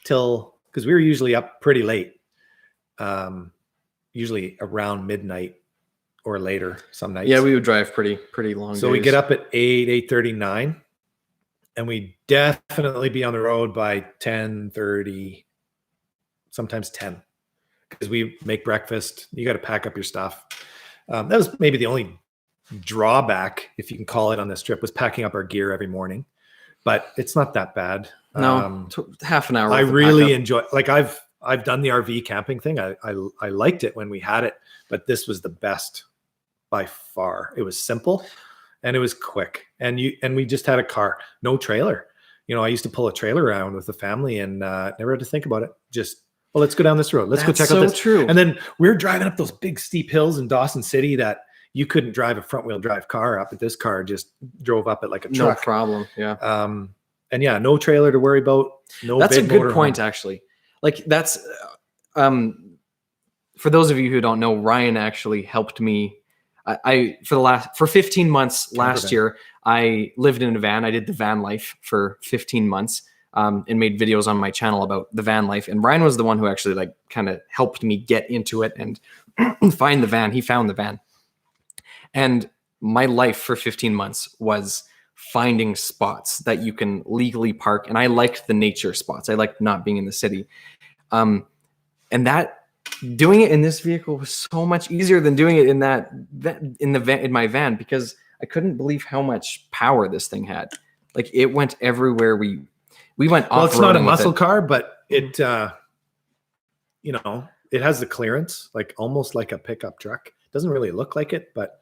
till, because we were usually up pretty late. Usually around midnight or later some nights. Yeah, we would drive pretty long So days. we get up at 8:30, 9, and we definitely be on the road by 10:30, sometimes 10, because we make breakfast. You got to pack up your stuff. That was maybe the only drawback, if you can call it, on this trip, was packing up our gear every morning. But it's not that bad. No, half an hour. I really enjoy, like I've done the RV camping thing. I liked it when we had it, but this was the best by far. It was simple and it was quick. And we just had a car, no trailer. You know, I used to pull a trailer around with the family and never had to think about it. Just, well, let's go down this road. Let's go check out this. True. And then we're driving up those big steep hills in Dawson City that you couldn't drive a front wheel drive car up, but this car just drove up it like a truck. No problem. Yeah. And yeah, no trailer to worry about. No, that's a big good point, home. actually. Like that's, for those of you who don't know, Ryan actually helped me. For 15 months last year, I lived in a van. I did the van life for 15 months, and made videos on my channel about the van life. And Ryan was the one who actually like kind of helped me get into it and find the van. He found the van. And my life for 15 months was finding spots that you can legally park. And I liked the nature spots. I liked not being in the city. And that doing it in this vehicle was so much easier than doing it in my van, because I couldn't believe how much power this thing had. Like it went everywhere. We went off. Well, it's not a muscle car, but it, you know, it has the clearance, like almost like a pickup truck. It doesn't really look like it, but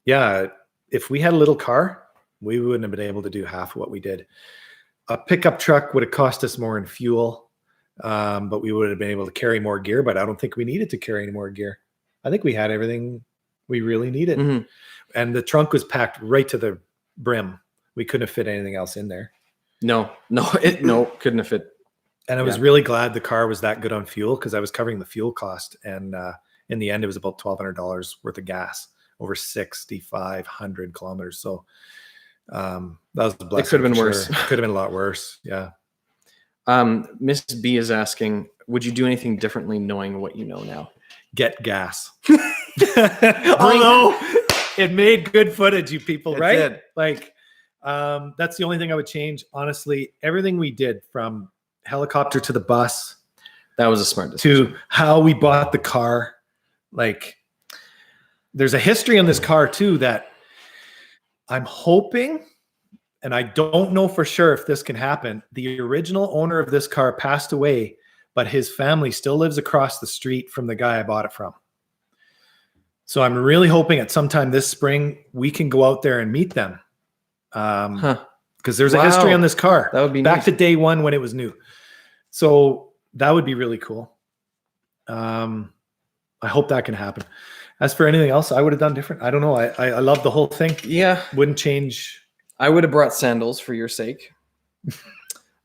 yeah, if we had a little car, we wouldn't have been able to do half of what we did. A pickup truck would have cost us more in fuel, but we would have been able to carry more gear, but I don't think we needed to carry any more gear. I think we had everything we really needed. Mm-hmm. And the trunk was packed right to the brim. We couldn't have fit anything else in there. No, couldn't have fit. And I was really glad the car was that good on fuel, because I was covering the fuel cost. And in the end, it was about $1,200 worth of gas over 6,500 kilometers. So that was a blessing. It could have been worse. It could have been a lot worse. Yeah. Miss B is asking, would you do anything differently knowing what you know now? Get gas. Although it made good footage, you people, right? Did. Like, that's the only thing I would change. Honestly, everything we did, from helicopter to the bus, that was a smart decision, to how we bought the car. Like, there's a history on this car too that I'm hoping, and I don't know for sure if this can happen. The original owner of this car passed away, but his family still lives across the street from the guy I bought it from. So I'm really hoping at some time this spring we can go out there and meet them. Because there's a history on this car. That would be back to day one when it was new. So that would be really cool. I hope that can happen. As for anything else, I would have done different. I don't know. I love the whole thing. Yeah. Wouldn't change. I would have brought sandals for your sake.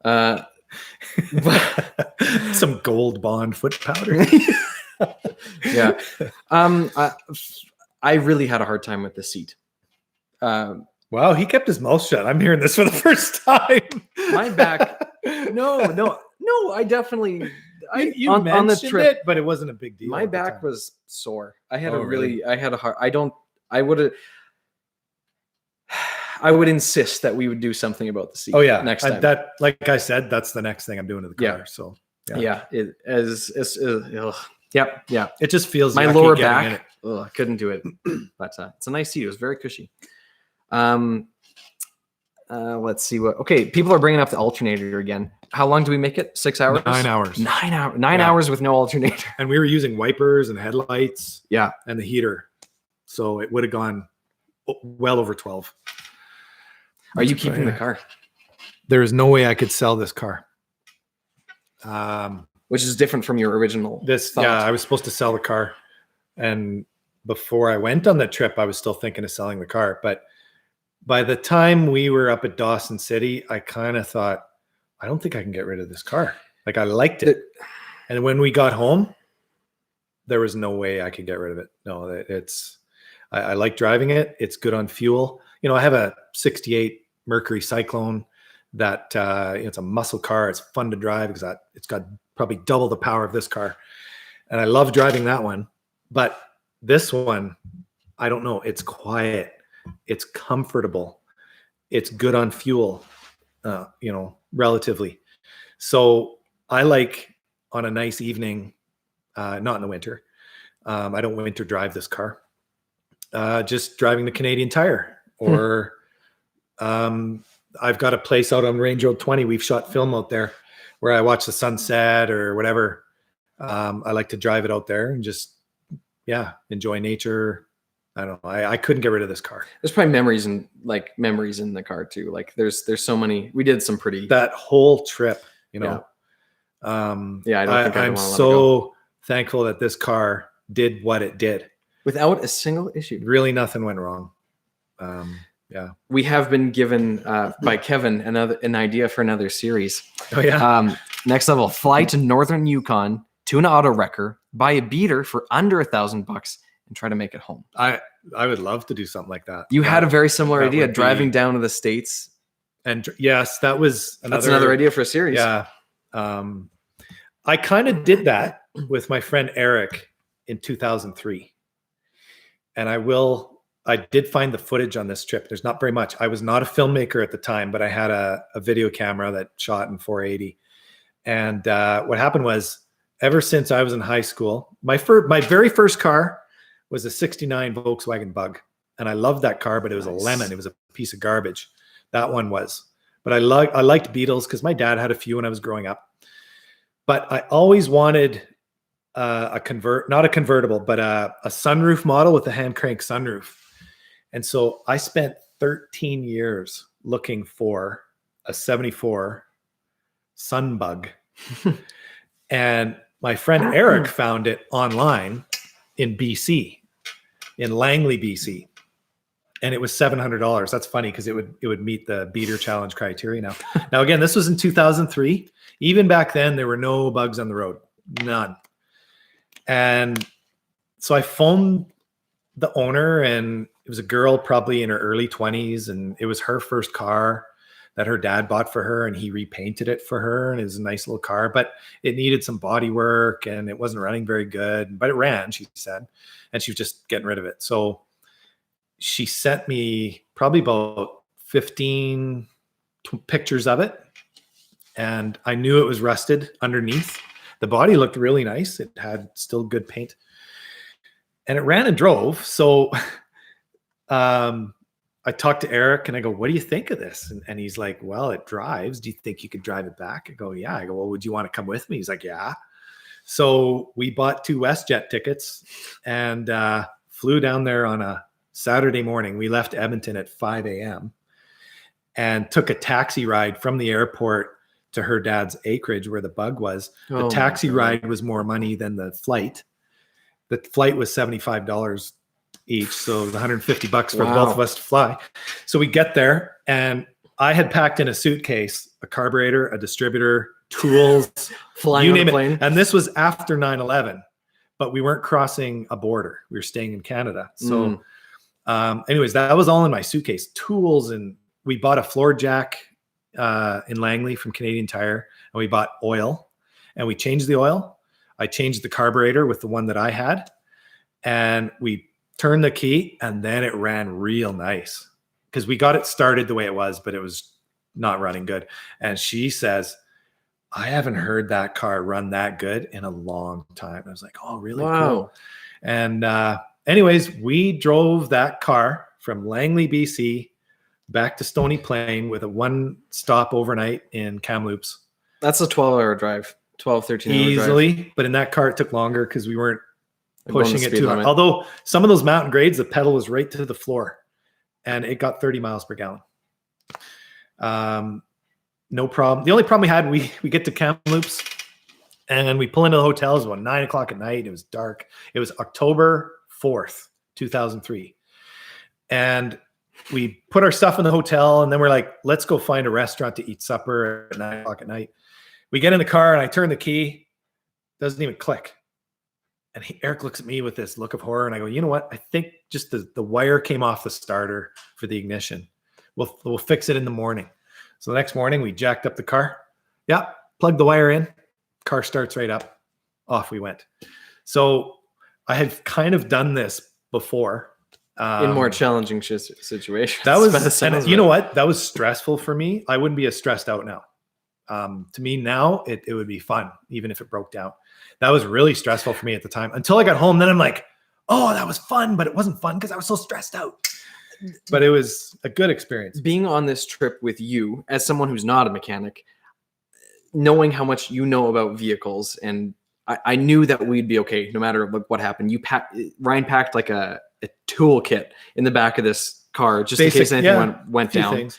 But some Gold Bond foot powder. Yeah. I really had a hard time with the seat. Wow, he kept his mouth shut. I'm hearing this for the first time. My back. No. I definitely. You mentioned on the trip, but it wasn't a big deal. My back was sore. I had I would insist that we would do something about the seat. Oh yeah, next time. That, like I said, that's the next thing I'm doing to the car. Yeah. So yeah, yeah. It just feels my lower back. I couldn't do it. But it's a nice seat. It was very cushy. Let's see what. Okay, people are bringing up the alternator again. How long do we make it? 6 hours? 9 hours. 9 hours. 9 hours with no alternator. And we were using wipers and headlights. Yeah, and the heater, so it would have gone well over 12. Are you keeping the car? There is no way I could sell this car. Which is different from your original thought. Yeah, I was supposed to sell the car. And before I went on the trip, I was still thinking of selling the car. But by the time we were up at Dawson City, I kind of thought, I don't think I can get rid of this car. Like, I liked it. And when we got home, there was no way I could get rid of it. No, I like driving it. It's good on fuel. You know, I have a 68 Mercury Cyclone that it's a muscle car. It's fun to drive because it's got probably double the power of this car. And I love driving that one. But this one, I don't know. It's quiet. It's comfortable. It's good on fuel, relatively. So I like on a nice evening, not in the winter. I don't winter drive this car. Just driving the Canadian Tire, or I've got a place out on Range Road 20. We've shot film out there where I watch the sunset or whatever. I like to drive it out there and just, enjoy nature. I don't know. I couldn't get rid of this car. There's probably memories in the car too. Like there's so many. We did some pretty that whole trip. I don't think I'm so thankful that this car did what it did without a single issue. Really, nothing went wrong. We have been given by Kevin an idea for another series. Oh yeah. Next level: fly to northern Yukon, tune an auto wrecker, buy a beater for under $1,000, and try to make it home. I would love to do something like that. You had a very similar idea, driving down to the States. And yes, that's another idea for a series. Yeah. I kind of did that with my friend Eric in 2003. And I did find the footage on this trip. There's not very much. I was not a filmmaker at the time, but I had a video camera that shot in 480. And what happened was, ever since I was in high school, my very first car was a 69 Volkswagen Bug. And I loved that car, but it was a lemon. It was a piece of garbage. That one was. But I liked Beetles because my dad had a few when I was growing up. But I always wanted not a convertible, but a sunroof model with a hand crank sunroof. And so I spent 13 years looking for a 74 Sunbug. And my friend Eric found it online in BC, in Langley, BC. And it was $700. That's funny because it would meet the beater challenge criteria now. Now, again, this was in 2003. Even back then, there were no bugs on the road. None. And so I phoned the owner, and it was a girl probably in her early 20s. And it was her first car that her dad bought for her, and he repainted it for her. And it was a nice little car, but it needed some body work and it wasn't running very good, but it ran, she said, and she was just getting rid of it. So she sent me probably about 15 pictures of it. And I knew it was rusted underneath. The body looked really nice. It had still good paint. And it ran and drove. So I talked to Eric and I go, what do you think of this? And he's like, well, it drives. Do you think you could drive it back? I go, yeah. I go, well, would you want to come with me? He's like, yeah. So we bought 2 WestJet tickets and flew down there on a Saturday morning. We left Edmonton at 5 a.m. and took a taxi ride from the airport to her dad's acreage where the Bug was. The taxi ride was more money than the flight. The flight was $75 each, so it was $150 for both of us to fly. So we get there, and I had packed in a suitcase a carburetor, a distributor, tools, flying on a plane. And this was after 9/11, but we weren't crossing a border. We were staying in Canada. So anyways, that was all in my suitcase. Tools, and we bought a floor jack in Langley from Canadian Tire, and we bought oil, and we changed the oil. I changed the carburetor with the one that I had, and we turned the key, and then it ran real nice because we got it started the way it was, but it was not running good. And she says, I haven't heard that car run that good in a long time. I was like, oh, really? Wow. Cool. And anyways, we drove that car from Langley, BC, back to Stony Plain with a one stop overnight in Kamloops. That's a 12-hour drive, 13 hour easily drive. But in that car, it took longer because we weren't pushing it too hard. Although some of those mountain grades, the pedal was right to the floor and it got 30 miles per gallon. No problem. The only problem we had, we get to Kamloops And we pull into the hotel. It was about 9 o'clock at night. It was dark. It was October 4th, 2003. And we put our stuff in the hotel, and then we're like, let's go find a restaurant to eat supper at 9 o'clock at night. We get in the car, and I turn the key. Doesn't even click. And Eric looks at me with this look of horror, and I go, you know what? I think just the wire came off the starter for the ignition. We'll fix it in the morning. So the next morning, we jacked up the car. Yeah, plugged the wire in. Car starts right up. Off we went. So I had kind of done this before. In more challenging situations. That was, and you know what? That was stressful for me. I wouldn't be as stressed out now. To me now, it would be fun, even if it broke down. That was really stressful for me at the time. Until I got home, then I'm like, oh, that was fun, but it wasn't fun because I was so stressed out. But it was a good experience. Being on this trip with you, as someone who's not a mechanic, knowing how much you know about vehicles, and I knew that we'd be okay no matter what happened. Ryan packed like a toolkit in the back of this car just in case anything went down.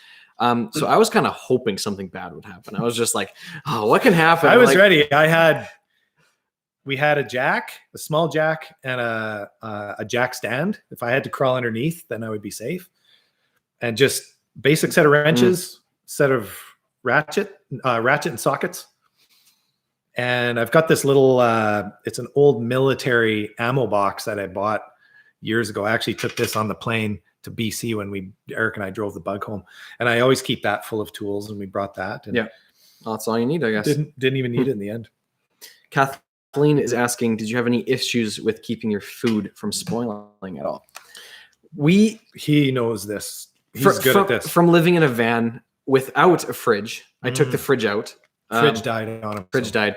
So I was kind of hoping something bad would happen. I was just like, oh, what can happen? I was ready. We had a jack, a small jack, and a jack stand. If I had to crawl underneath, then I would be safe. And just basic set of wrenches, set of ratchet and sockets. And I've got this little, it's an old military ammo box that I bought years ago. I actually took this on the plane to BC when Eric and I drove the bug home. And I always keep that full of tools, and we brought that. And yeah, well, that's all you need, I guess. Didn't even need it in the end. Kathleen is asking, did you have any issues with keeping your food from spoiling at all? He knows this. He's good at this. From living in a van without a fridge, I took the fridge out. Fridge died on him. Fridge died.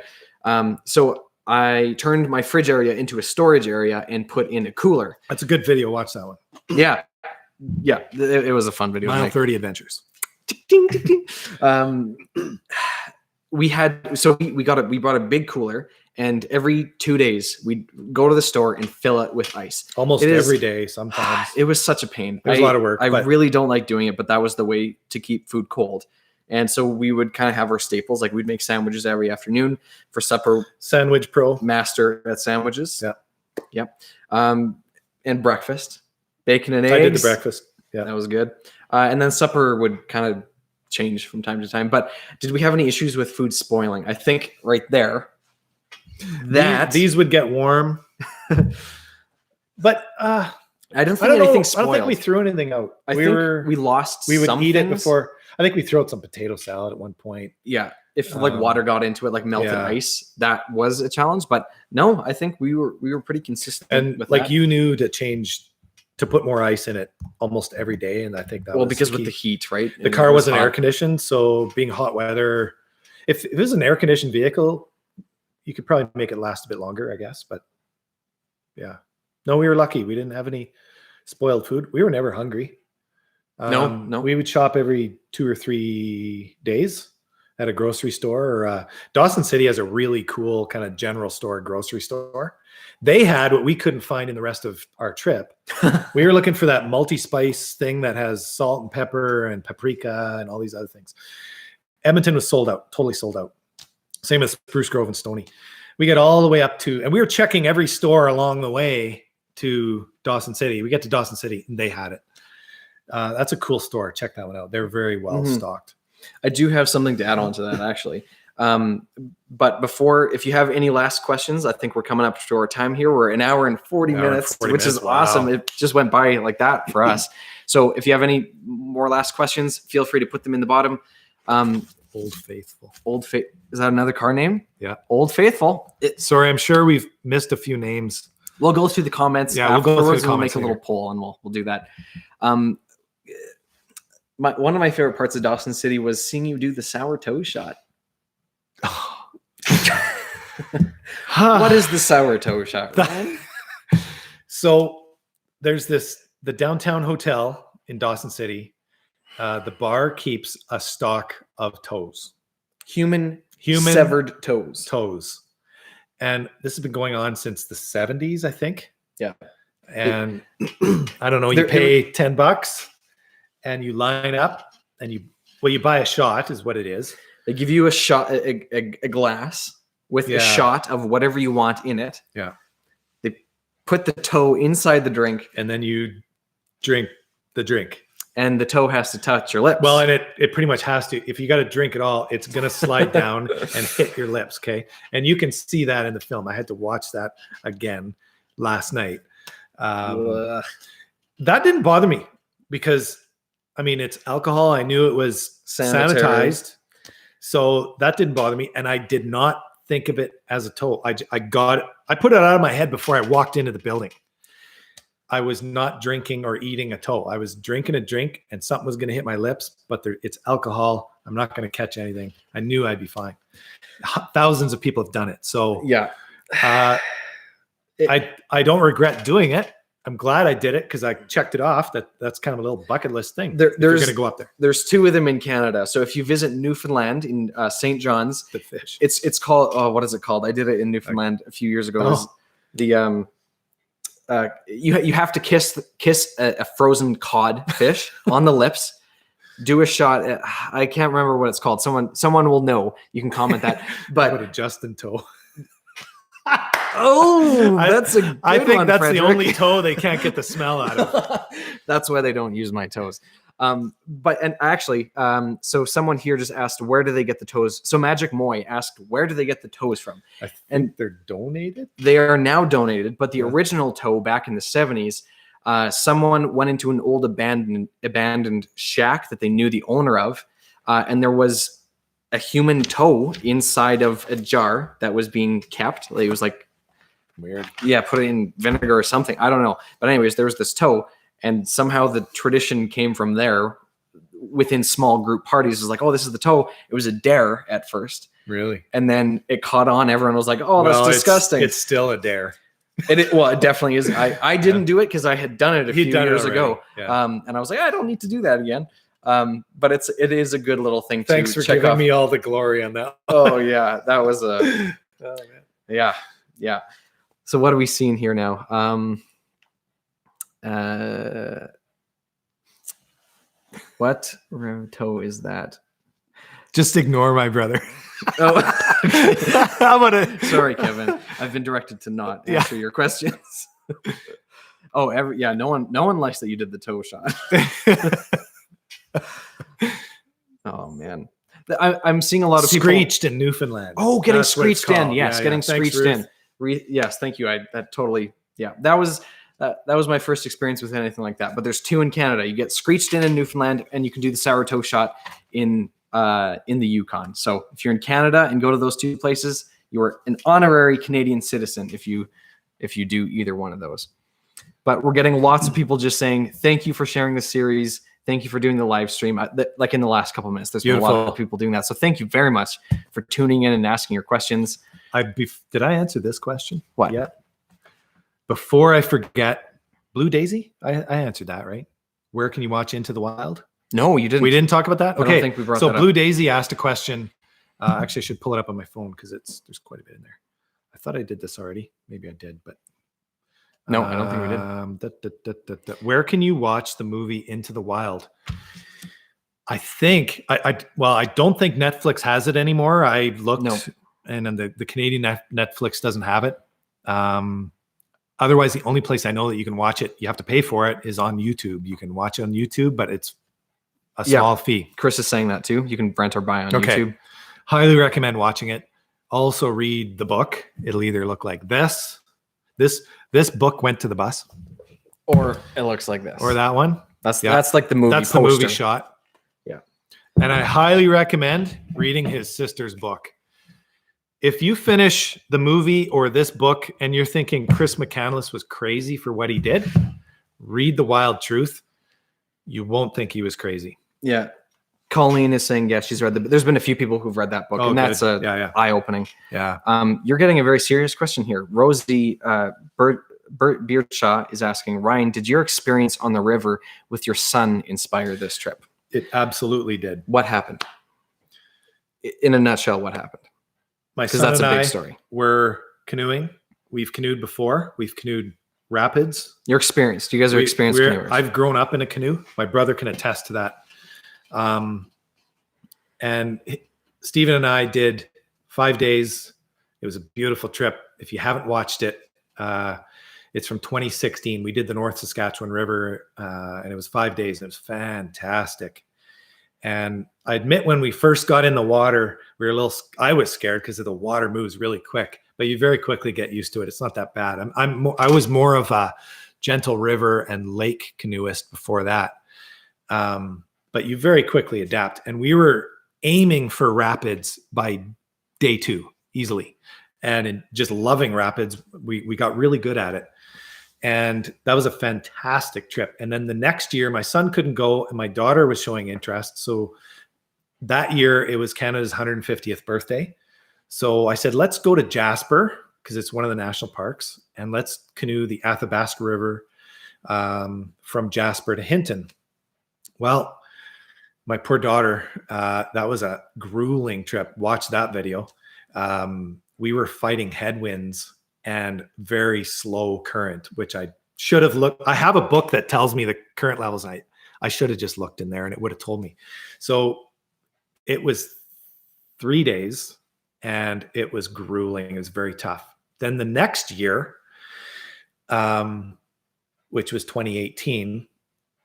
So I turned my fridge area into a storage area and put in a cooler. That's a good video. Watch that one. Yeah. Yeah. It was a fun video. Mile 30 Adventures. We brought a big cooler, and every 2 days we'd go to the store and fill it with ice. Almost every day sometimes. It was such a pain. It was a lot of work. I really don't like doing it, but that was the way to keep food cold. And so we would kind of have our staples. Like we'd make sandwiches every afternoon for supper. Sandwich Pro. Master at sandwiches. Yeah. Yep. And breakfast. Bacon and eggs. I did the breakfast. Yeah. That was good. And then supper would kind of change from time to time. But did we have any issues with food spoiling? I think right there. These would get warm. But I don't think anything spoiled. I don't think we threw anything out. We would eat it before. I think we threw out some potato salad at one point. Yeah. If like water got into it, like melted ice, that was a challenge. But no, I think we were pretty consistent. And with like that. You knew to put more ice in it almost every day. And I think that was because key. With the heat, right? The car wasn't air conditioned. So being hot weather, if it was an air conditioned vehicle, you could probably make it last a bit longer, I guess. But yeah, no, we were lucky. We didn't have any spoiled food. We were never hungry. No. We would shop every 2 or 3 days at a grocery store. Or Dawson City has a really cool kind of general store, grocery store. They had what we couldn't find in the rest of our trip. We were looking for that multi-spice thing that has salt and pepper and paprika and all these other things. Edmonton was sold out, totally sold out. Same as Spruce Grove and Stoney. We get all the way up to, and we were checking every store along the way to Dawson City. We get to Dawson City and they had it. That's a cool store. Check that one out. They're very well stocked. I do have something to add on to that actually. But before, if you have any last questions, I think we're coming up to our time here. We're an hour and 40 minutes, which is awesome. It just went by like that for us. So if you have any more last questions, feel free to put them in the bottom. Old Faithful. Is that another car name? Yeah. Old Faithful. Sorry, I'm sure we've missed a few names. We'll go through the comments. Yeah, we'll go through the comments. We'll make a little poll and we'll do that. One of my favorite parts of Dawson City was seeing you do the sour toe shot. What is the sour toe shot? So there's the downtown hotel in Dawson City. The bar keeps a stock of toes. Human severed toes. And this has been going on since the 70s, I think. Yeah. And I don't know, you pay $10 and you line up and you buy a shot is what it is. They give you a shot, a glass with a shot of whatever you want in it. Yeah. They put the toe inside the drink. And then you drink the drink. And the toe has to touch your lips. Well, and it pretty much has to. If you got to drink it all, it's going to slide down and hit your lips, okay? And you can see that in the film. I had to watch that again last night. That didn't bother me because, I mean, it's alcohol. I knew it was sanitized. So that didn't bother me. And I did not think of it as a toe. I put it out of my head before I walked into the building. I was not drinking or eating a toe. I was drinking a drink and something was going to hit my lips, but it's alcohol. I'm not going to catch anything. I knew I'd be fine. Thousands of people have done it. So yeah, I don't regret doing it. I'm glad I did it because I checked it off. That's kind of a little bucket list thing. There's going to go up there. There's 2 of them in Canada. So if you visit Newfoundland in St. John's, the fish. It's called. What is it called? I did it in Newfoundland a few years ago. The you have to kiss a frozen cod fish on the lips. Do a shot. I can't remember what it's called. Someone will know. You can comment that. But what a Justin toe. Oh, that's a good I think one, that's Frederick. the only toe they can't get the smell out of. That's why they don't use my toes. So someone here just asked, where do they get the toes? So Magic Moy asked, where do they get the toes from? I think they're donated. They are now donated, but the original toe back in the 70s, someone went into an old abandoned shack that they knew the owner of, and there was a human toe inside of a jar that was being kept. It was like weird. Yeah, put it in vinegar or something. I don't know. But anyways, there was this toe. And somehow the tradition came from there within small group parties. It was like, oh, this is the toe. It was a dare at first. Really? And then it caught on. Everyone was like, oh, that's disgusting. It's still a dare. It definitely is. I didn't do it because I had done it a few years ago. Yeah. And I was like, I don't need to do that again. But it is a good little thing. Thanks for giving me all the glory on that. Oh, yeah. That was a... Oh, man. Yeah. So what are we seeing here now? What toe is that? Just ignore my brother. Oh, how about it? Sorry, Kevin. I've been directed to not answer your questions. Oh, no one likes that you did the toe shot. Oh man, I'm seeing a lot of people screeched in Newfoundland. Oh, getting screeched in. Yes, getting Thanks, screeched in. Yes, thank you. That totally. Yeah, that was my first experience with anything like that. But there's 2 in Canada. You get screeched in Newfoundland, and you can do the sour toe shot in the Yukon. So if you're in Canada and go to those 2 places, you are an honorary Canadian citizen if you do either one of those. But we're getting lots of people just saying thank you for sharing the series. Thank you for doing the live stream. Like in the last couple of minutes, there's been a lot of people doing that. So thank you very much for tuning in and asking your questions. Did I answer this question? What? Yeah. Before I forget, Blue Daisy? I answered that, right? Where can you watch Into the Wild? No, you didn't. We didn't talk about that? Okay. I don't think we brought that up. Blue Daisy asked a question. Actually, I should pull it up on my phone because there's quite a bit in there. I thought I did this already. Maybe I did, but no, I don't think we did. Where can you watch the movie Into the Wild? I think I don't think Netflix has it anymore. I looked, and then the Canadian Netflix doesn't have it. Otherwise, the only place I know that you can watch it, you have to pay for it, is on YouTube. You can watch it on YouTube, but it's a small fee. Chris is saying that too. You can rent or buy on YouTube. Highly recommend watching it. Also read the book. It'll either look like this. This book went to the bus, or it looks like this, or that one. That's like the movie. That's poster. The movie shot. Yeah, and I highly recommend reading his sister's book. If you finish the movie or this book and you're thinking Chris McCandless was crazy for what he did, read The Wild Truth. You won't think he was crazy. Yeah. Colleen is saying, yes, she's read there's been a few people who've read that book, and that's eye-opening. Yeah. You're getting a very serious question here. Rosie Bert Beardshaw is asking, Ryan, did your experience on the river with your son inspire this trip? It absolutely did. What happened? In a nutshell, what happened? My son that's and a big I story. We're canoeing. We've canoed before. We've canoed rapids. You're experienced. You guys are experienced canoers. I've grown up in a canoe. My brother can attest to that. And Stephen and I did 5 days It was a beautiful trip. If you haven't watched it, it's from 2016. We did the North Saskatchewan River, and it was 5 days, and it was fantastic. And I admit, when we first got in the water, I was scared because the water moves really quick, but you very quickly get used to it. It's not that bad. I was more of a gentle river and lake canoeist before that. But you very quickly adapt. And we were aiming for rapids by day 2 easily. And in just loving rapids, we got really good at it. And that was a fantastic trip. And then the next year, my son couldn't go and my daughter was showing interest. So that year, it was Canada's 150th birthday. So I said, let's go to Jasper, because it's one of the national parks, and let's canoe the Athabasca River from Jasper to Hinton. Well, my poor daughter, that was a grueling trip. Watch that video. We were fighting headwinds and very slow current, which I should have looked. I have a book that tells me the current levels. I should have just looked in there and it would have told me. So it was 3 days and it was grueling. It was very tough. Then the next year, which was 2018,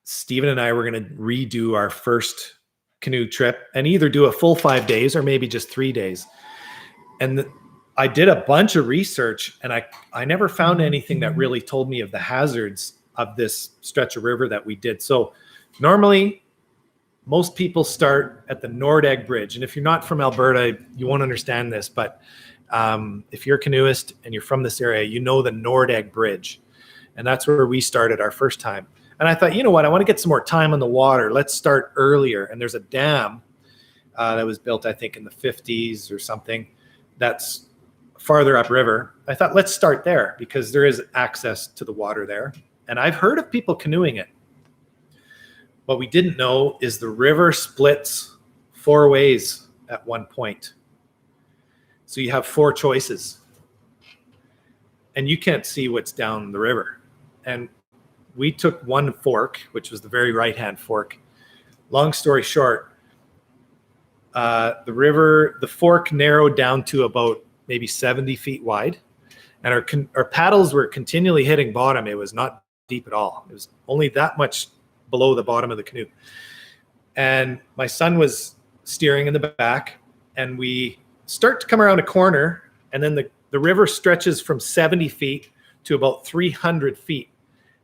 Stephen and I were going to redo our first canoe trip and either do a full 5 days or maybe just 3 days. And I did a bunch of research and I never found anything that really told me of the hazards of this stretch of river that we did. So normally most people start at the Nordegg Bridge. And if you're not from Alberta, you won't understand this, but if you're a canoeist and you're from this area, you know the Nordegg Bridge. And that's where we started our first time. And I thought, you know what, I want to get some more time on the water. Let's start earlier. And there's a dam that was built, I think, in the 50s or something. That's farther upriver. I thought, let's start there because there is access to the water there. And I've heard of people canoeing it. What we didn't know is the river splits 4 ways at one point. So you have 4 choices. And you can't see what's down the river. And we took one fork, which was the very right-hand fork. Long story short, the fork narrowed down to about maybe 70 feet wide. And our paddles were continually hitting bottom. It was not deep at all. It was only that much below the bottom of the canoe. And my son was steering in the back, and we start to come around a corner, and then the river stretches from 70 feet to about 300 feet.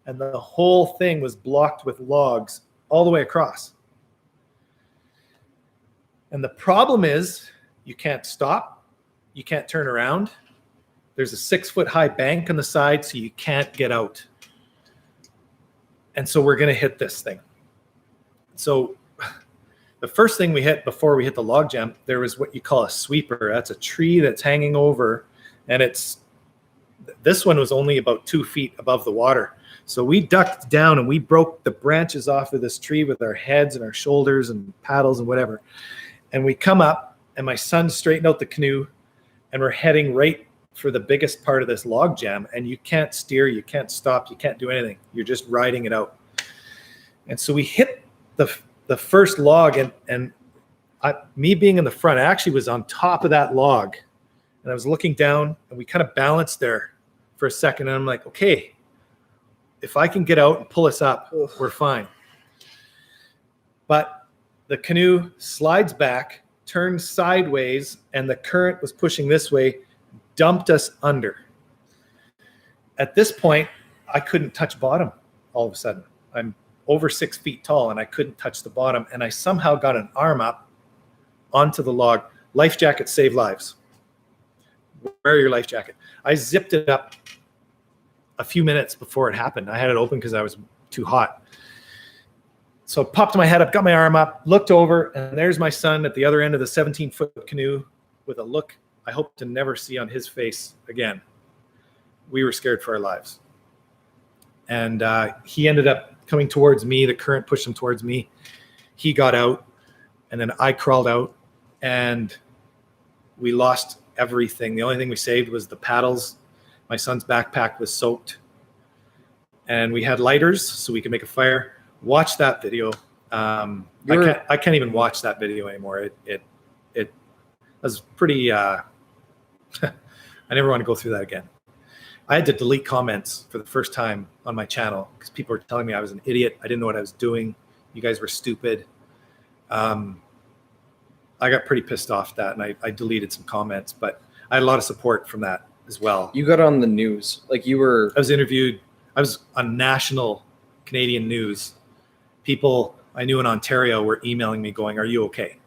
And the whole thing was blocked with logs all the way across. And the problem is you can't stop. You can't turn around. There's a 6-foot high bank on the side, so you can't get out. And so we're going to hit this thing. So the first thing we hit before we hit the log jam, there was what you call a sweeper. That's a tree that's hanging over, and this one was only about 2 feet above the water. So we ducked down and we broke the branches off of this tree with our heads and our shoulders and paddles and whatever. And we come up, and my son straightened out the canoe, and we're heading right for the biggest part of this log jam. And you can't steer, you can't stop, you can't do anything. You're just riding it out. And so we hit the first log, and me being in the front, I actually was on top of that log, and I was looking down, and we kind of balanced there for a second. And I'm like, okay, if I can get out and pull us up, we're fine. But the canoe slides back, turns sideways, and the current was pushing this way, dumped us under. At this point, I couldn't touch bottom all of a sudden. I'm over 6 feet tall, and I couldn't touch the bottom. And I somehow got an arm up onto the log. Life jackets save lives. Wear your life jacket. I zipped it up a few minutes before it happened. I had it open because I was too hot. So I popped my head up, got my arm up, looked over, and there's my son at the other end of the 17-foot canoe with a look I hope to never see on his face again. We were scared for our lives. And he ended up coming towards me. The current pushed him towards me. He got out, and then I crawled out, and we lost everything. The only thing we saved was the paddles. My son's backpack was soaked, and we had lighters so we could make a fire. Watch that video. I can't even watch that video anymore. It was pretty I never want to go through that again. I had to delete comments for the first time on my channel because people were telling me I was an idiot. I didn't know what I was doing. You guys were stupid. I got pretty pissed off that, and I deleted some comments, but I had a lot of support from that as well. You got on the news. Like I was interviewed. I was on national Canadian news. People I knew in Ontario were emailing me going, "Are you okay?"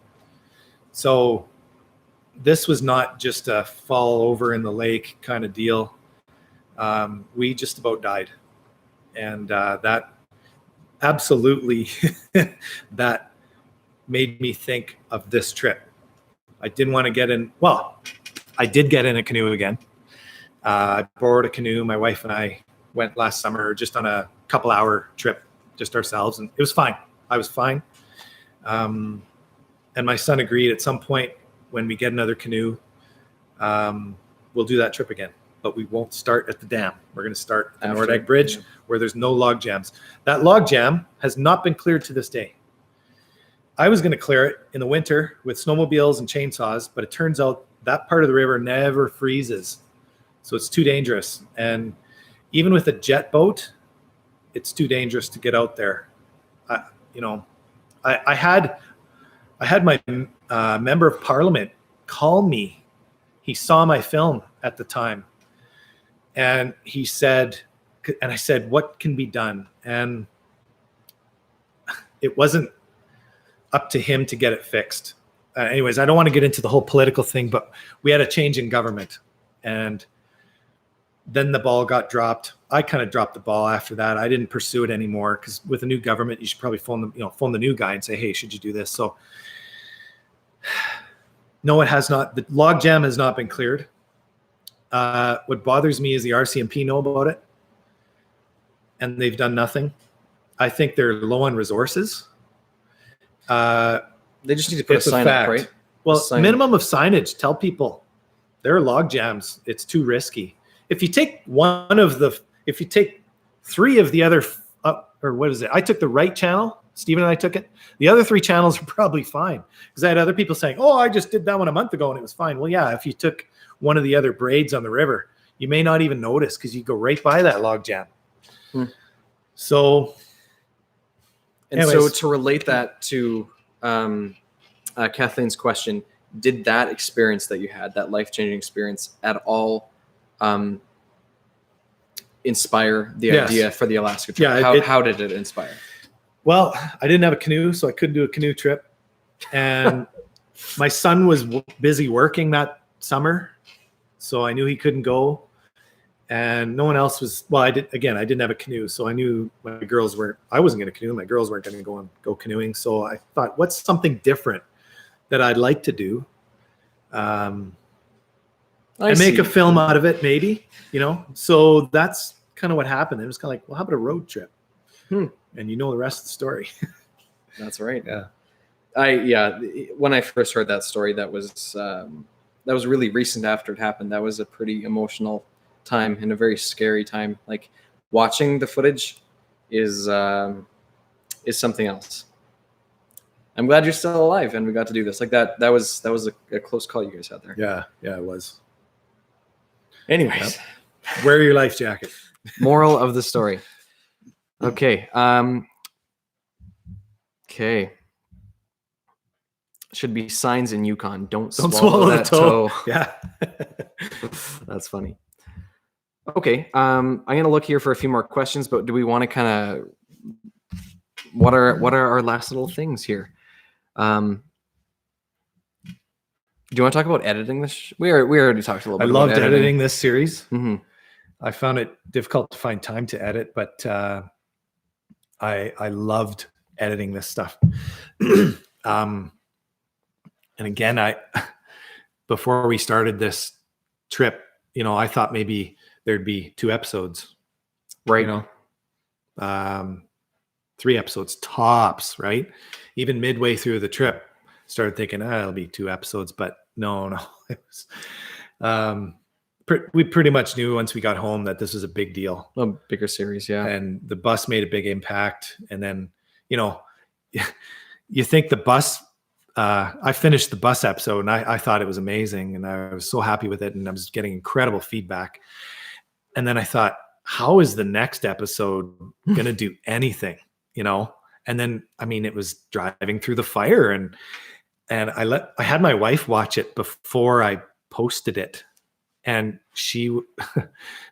So this was not just a fall over in the lake kind of deal. We just about died. And that absolutely, that made me think of this trip. I didn't want to get in. Well, I did get in a canoe again. I borrowed a canoe. My wife and I went last summer just on a couple hour trip, just ourselves. And it was fine. I was fine. And my son agreed at some point when we get another canoe, we'll do that trip again. But we won't start at the dam. We're going to start at the Sourdough Bridge where there's no log jams. That log jam has not been cleared to this day. I was going to clear it in the winter with snowmobiles and chainsaws, but it turns out that part of the river never freezes. So it's too dangerous. And even with a jet boat, it's too dangerous to get out there. I had my member of parliament call me. He saw my film at the time. And he said, and I said, what can be done? And it wasn't up to him to get it fixed. Anyways, I don't want to get into the whole political thing, but we had a change in government. And then the ball got dropped. I kind of dropped the ball after that. I didn't pursue it anymore because with a new government, you should probably phone the new guy and say, hey, should you do this? So no, it has not. The log jam has not been cleared. What bothers me is the RCMP know about it and they've done nothing. I think they're low on resources. They just need to put a sign up, right? Well, minimum of signage. Tell people there are log jams. It's too risky. If you take three of the other, or what is it? I took the right channel. Stephen and I took it. The other three channels are probably fine because I had other people saying, oh, I just did that one a month ago and it was fine. Well, yeah, if you took one of the other braids on the river, you may not even notice because you go right by that log jam. So, so to relate that to Kathleen's question, did that experience that you had, that life-changing experience, at all inspire the idea for the Alaska trip? Yeah, how did it inspire? Well, I didn't have a canoe, so I couldn't do a canoe trip. And my son was busy working that summer, so I knew he couldn't go. And no one else was, well, I didn't have a canoe, so I knew my girls weren't, I wasn't going to canoe, my girls weren't going to go canoeing. So I thought, what's something different that I'd like to do? I make a film out of it, maybe, So that's kind of what happened. It was kind of like, well, how about a road trip? And you know the rest of the story. That's right. Yeah. When I first heard that story, that was really recent after it happened. That was a pretty emotional time and a very scary time. Like watching the footage is something else. I'm glad you're still alive and we got to do this. Like that was a close call you guys had there. Yeah, it was. Anyways, wear your life jacket. Moral of the story. Okay. Should be signs in Yukon. Don't swallow that toe. Yeah. That's funny. Okay. I'm going to look here for a few more questions, but do we want to kind of, what are our last little things here? Do you want to talk about editing this? We already talked a little bit about editing. I loved editing this series. Mm-hmm. I found it difficult to find time to edit, but I loved editing this stuff. And again, before we started this trip, I thought maybe there'd be 2 episodes, right? 3 episodes tops, right? Even midway through the trip, started thinking, it'll be 2 episodes, but no. It was, we pretty much knew once we got home that this was a big deal. A bigger series, yeah. And the bus made a big impact. And then, you think the bus I finished the bus episode and I thought it was amazing and I was so happy with it and I was getting incredible feedback. And then I thought, how is the next episode going to do anything, you know? And then, I mean, it was driving through the fire and I had my wife watch it before I posted it. And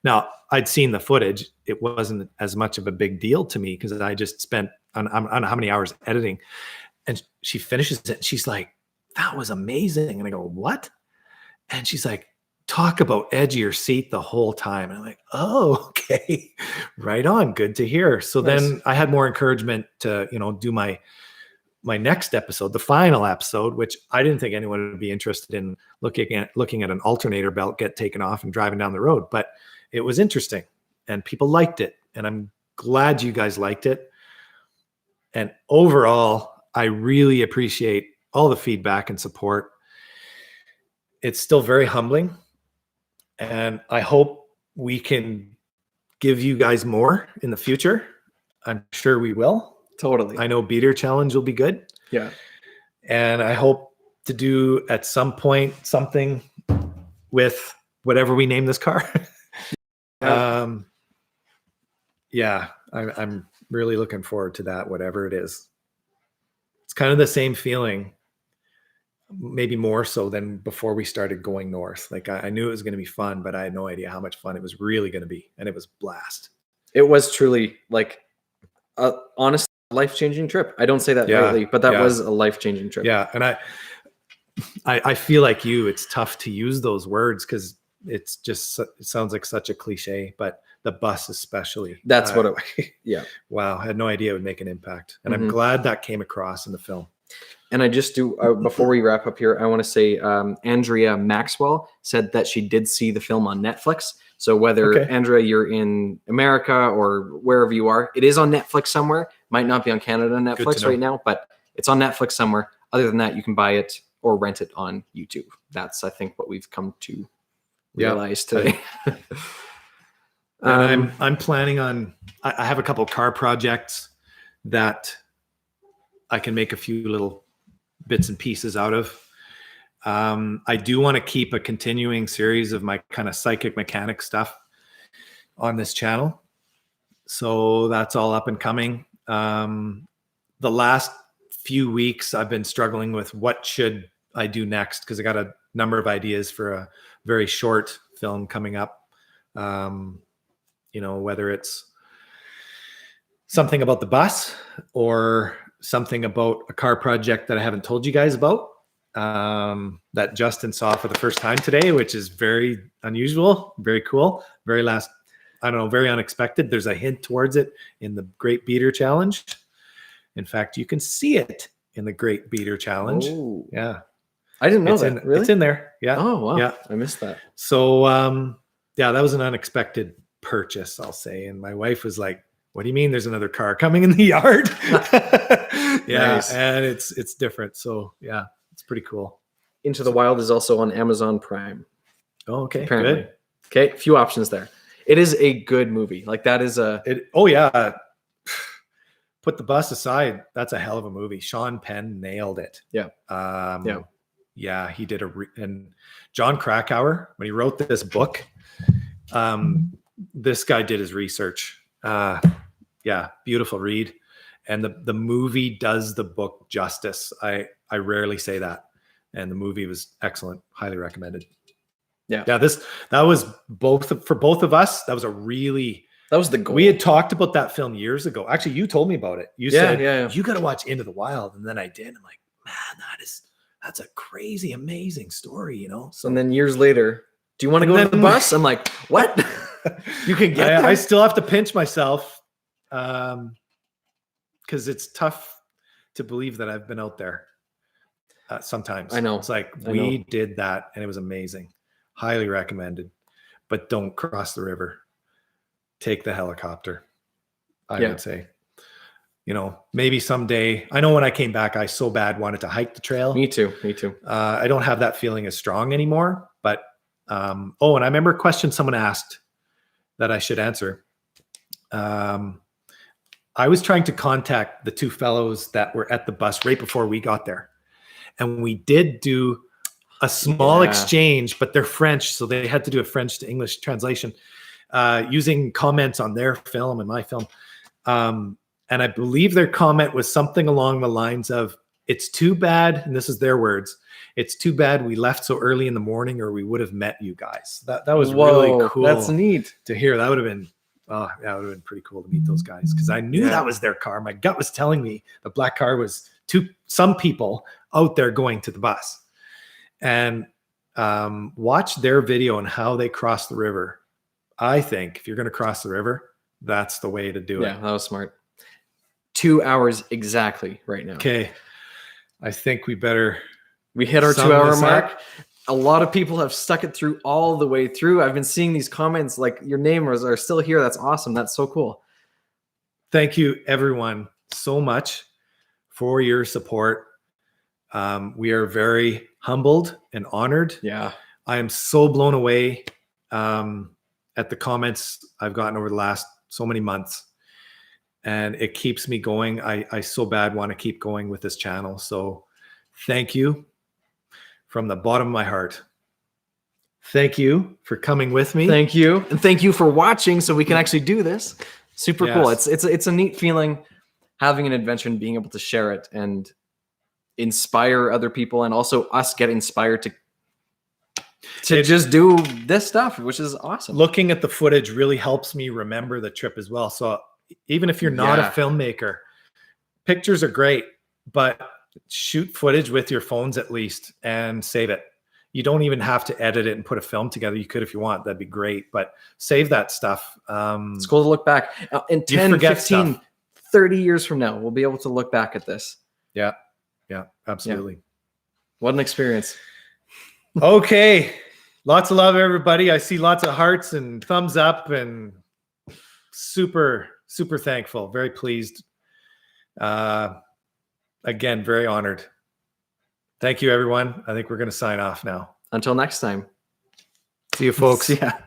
now I'd seen the footage. It wasn't as much of a big deal to me because I just spent I don't know how many hours editing. And she finishes it. And she's like, that was amazing. And I go, what? And she's like, talk about edge of your seat the whole time. And I'm like, oh, okay, right on. Good to hear. So nice. Then I had more encouragement to, do my next episode, the final episode, which I didn't think anyone would be interested in looking at an alternator belt get taken off and driving down the road, but it was interesting and people liked it. And I'm glad you guys liked it. And overall, I really appreciate all the feedback and support. It's still very humbling. And I hope we can give you guys more in the future. I'm sure we will. Totally. I know Beater Challenge will be good. Yeah. And I hope to do at some point something with whatever we name this car. Yeah. I'm really looking forward to that, whatever it is. It's kind of the same feeling, maybe more so than before we started going north. Like I knew it was going to be fun, but I had no idea how much fun it was really going to be. And it was blast. It was truly like honestly, life-changing trip. I don't say that lightly, but that was a life-changing trip. Yeah. And I feel like it's tough to use those words because it sounds like such a cliche, but the bus especially. That's what yeah. Wow. I had no idea it would make an impact. And I'm glad that came across in the film. And I just do, before we wrap up here, I want to say Andrea Maxwell said that she did see the film on Netflix. So whether, Andrea, you're in America or wherever you are, it is on Netflix somewhere. Might not be on Canada Netflix right now, but it's on Netflix somewhere. Other than that, you can buy it or rent it on YouTube. That's, I think, what we've come to realize today. And I'm planning on, I have a couple car projects that I can make a few little bits and pieces out of. I do want to keep a continuing series of my kind of psychic mechanic stuff on this channel. So that's all up and coming. The last few weeks I've been struggling with what should I do next, because I got a number of ideas for a very short film coming up. Whether it's something about the bus or something about a car project that I haven't told you guys about, that Justin saw for the first time today, which is very unusual, very cool, very unexpected. There's a hint towards it in the Great Beater Challenge. In fact, you can see it in the Great Beater Challenge. Oh. Yeah. I didn't know that. Really? It's in there. Yeah. Oh, wow. Yeah. I missed that. So, that was an unexpected purchase, I'll say. And my wife was like, what do you mean there's another car coming in the yard? Yeah. Nice. And it's different. So yeah, it's pretty cool. Into the Wild is also on Amazon Prime. Oh, okay. Apparently. Good. Okay. A few options there. It is a good movie. Like that is oh yeah. Put the bus aside. That's a hell of a movie. Sean Penn nailed it. Yeah. Yeah. He did and John Krakauer, when he wrote this book, this guy did his research. Yeah. Beautiful read. And the movie does the book justice. I rarely say that. And the movie was excellent. Highly recommended. Yeah. Yeah. That was for both of us. That was the goal. We had talked about that film years ago. Actually, you told me about it. You said, you got to watch Into the Wild. And then I did. I'm like, man, that's a crazy, amazing story, So, and then years later, do you want to go to the bus? I'm like, what? You can get there? I still have to pinch myself. Because it's tough to believe that I've been out there sometimes. I know. It's like we did that and it was amazing. Highly recommended. But don't cross the river. Take the helicopter, I would say. Maybe someday. I know when I came back, I so bad wanted to hike the trail. Me too. I don't have that feeling as strong anymore. But, and I remember a question someone asked that I should answer. I was trying to contact the two fellows that were at the bus right before we got there. And we did do a small exchange, but they're French, so they had to do a French to English translation using comments on their film and my film. And I believe their comment was something along the lines of, "It's too bad," and this is their words, "It's too bad we left so early in the morning, or we would have met you guys." That was really cool. That's neat to hear. That would have been, that would have been pretty cool to meet those guys, because I knew that was their car. My gut was telling me the black car was some people out there going to the bus. And watch their video on how they cross the river. I think if you're going to cross the river, that's the way to do it. Yeah, that was smart. 2 hours exactly right now. Okay. I think we hit our 2 hour mark. A lot of people have stuck it through all the way through. I've been seeing these comments like your neighbors are still here. That's awesome. That's so cool. Thank you everyone so much for your support. We are very humbled and honored. Yeah. I am so blown away at the comments I've gotten over the last so many months. And it keeps me going. I so bad want to keep going with this channel. So thank you from the bottom of my heart. Thank you for coming with me. Thank you. And thank you for watching so we can actually do this. Super cool. It's a neat feeling having an adventure and being able to share it and inspire other people, and also us get inspired to just do this stuff, which is awesome. Looking at the footage really helps me remember the trip as well. So even if you're not a filmmaker, pictures are great, but shoot footage with your phones at least and save it. You don't even have to edit it and put a film together. You could if you want. That'd be great. But save that stuff. It's cool to look back. In 10, 15, 30 years from now, we'll be able to look back at this. Yeah. Yeah, absolutely. Yeah. What an experience. Okay. Lots of love, everybody. I see lots of hearts and thumbs up, and super, super thankful. Very pleased. Again, very honored. Thank you, everyone. I think we're going to sign off now. Until next time. See you, folks. Yeah.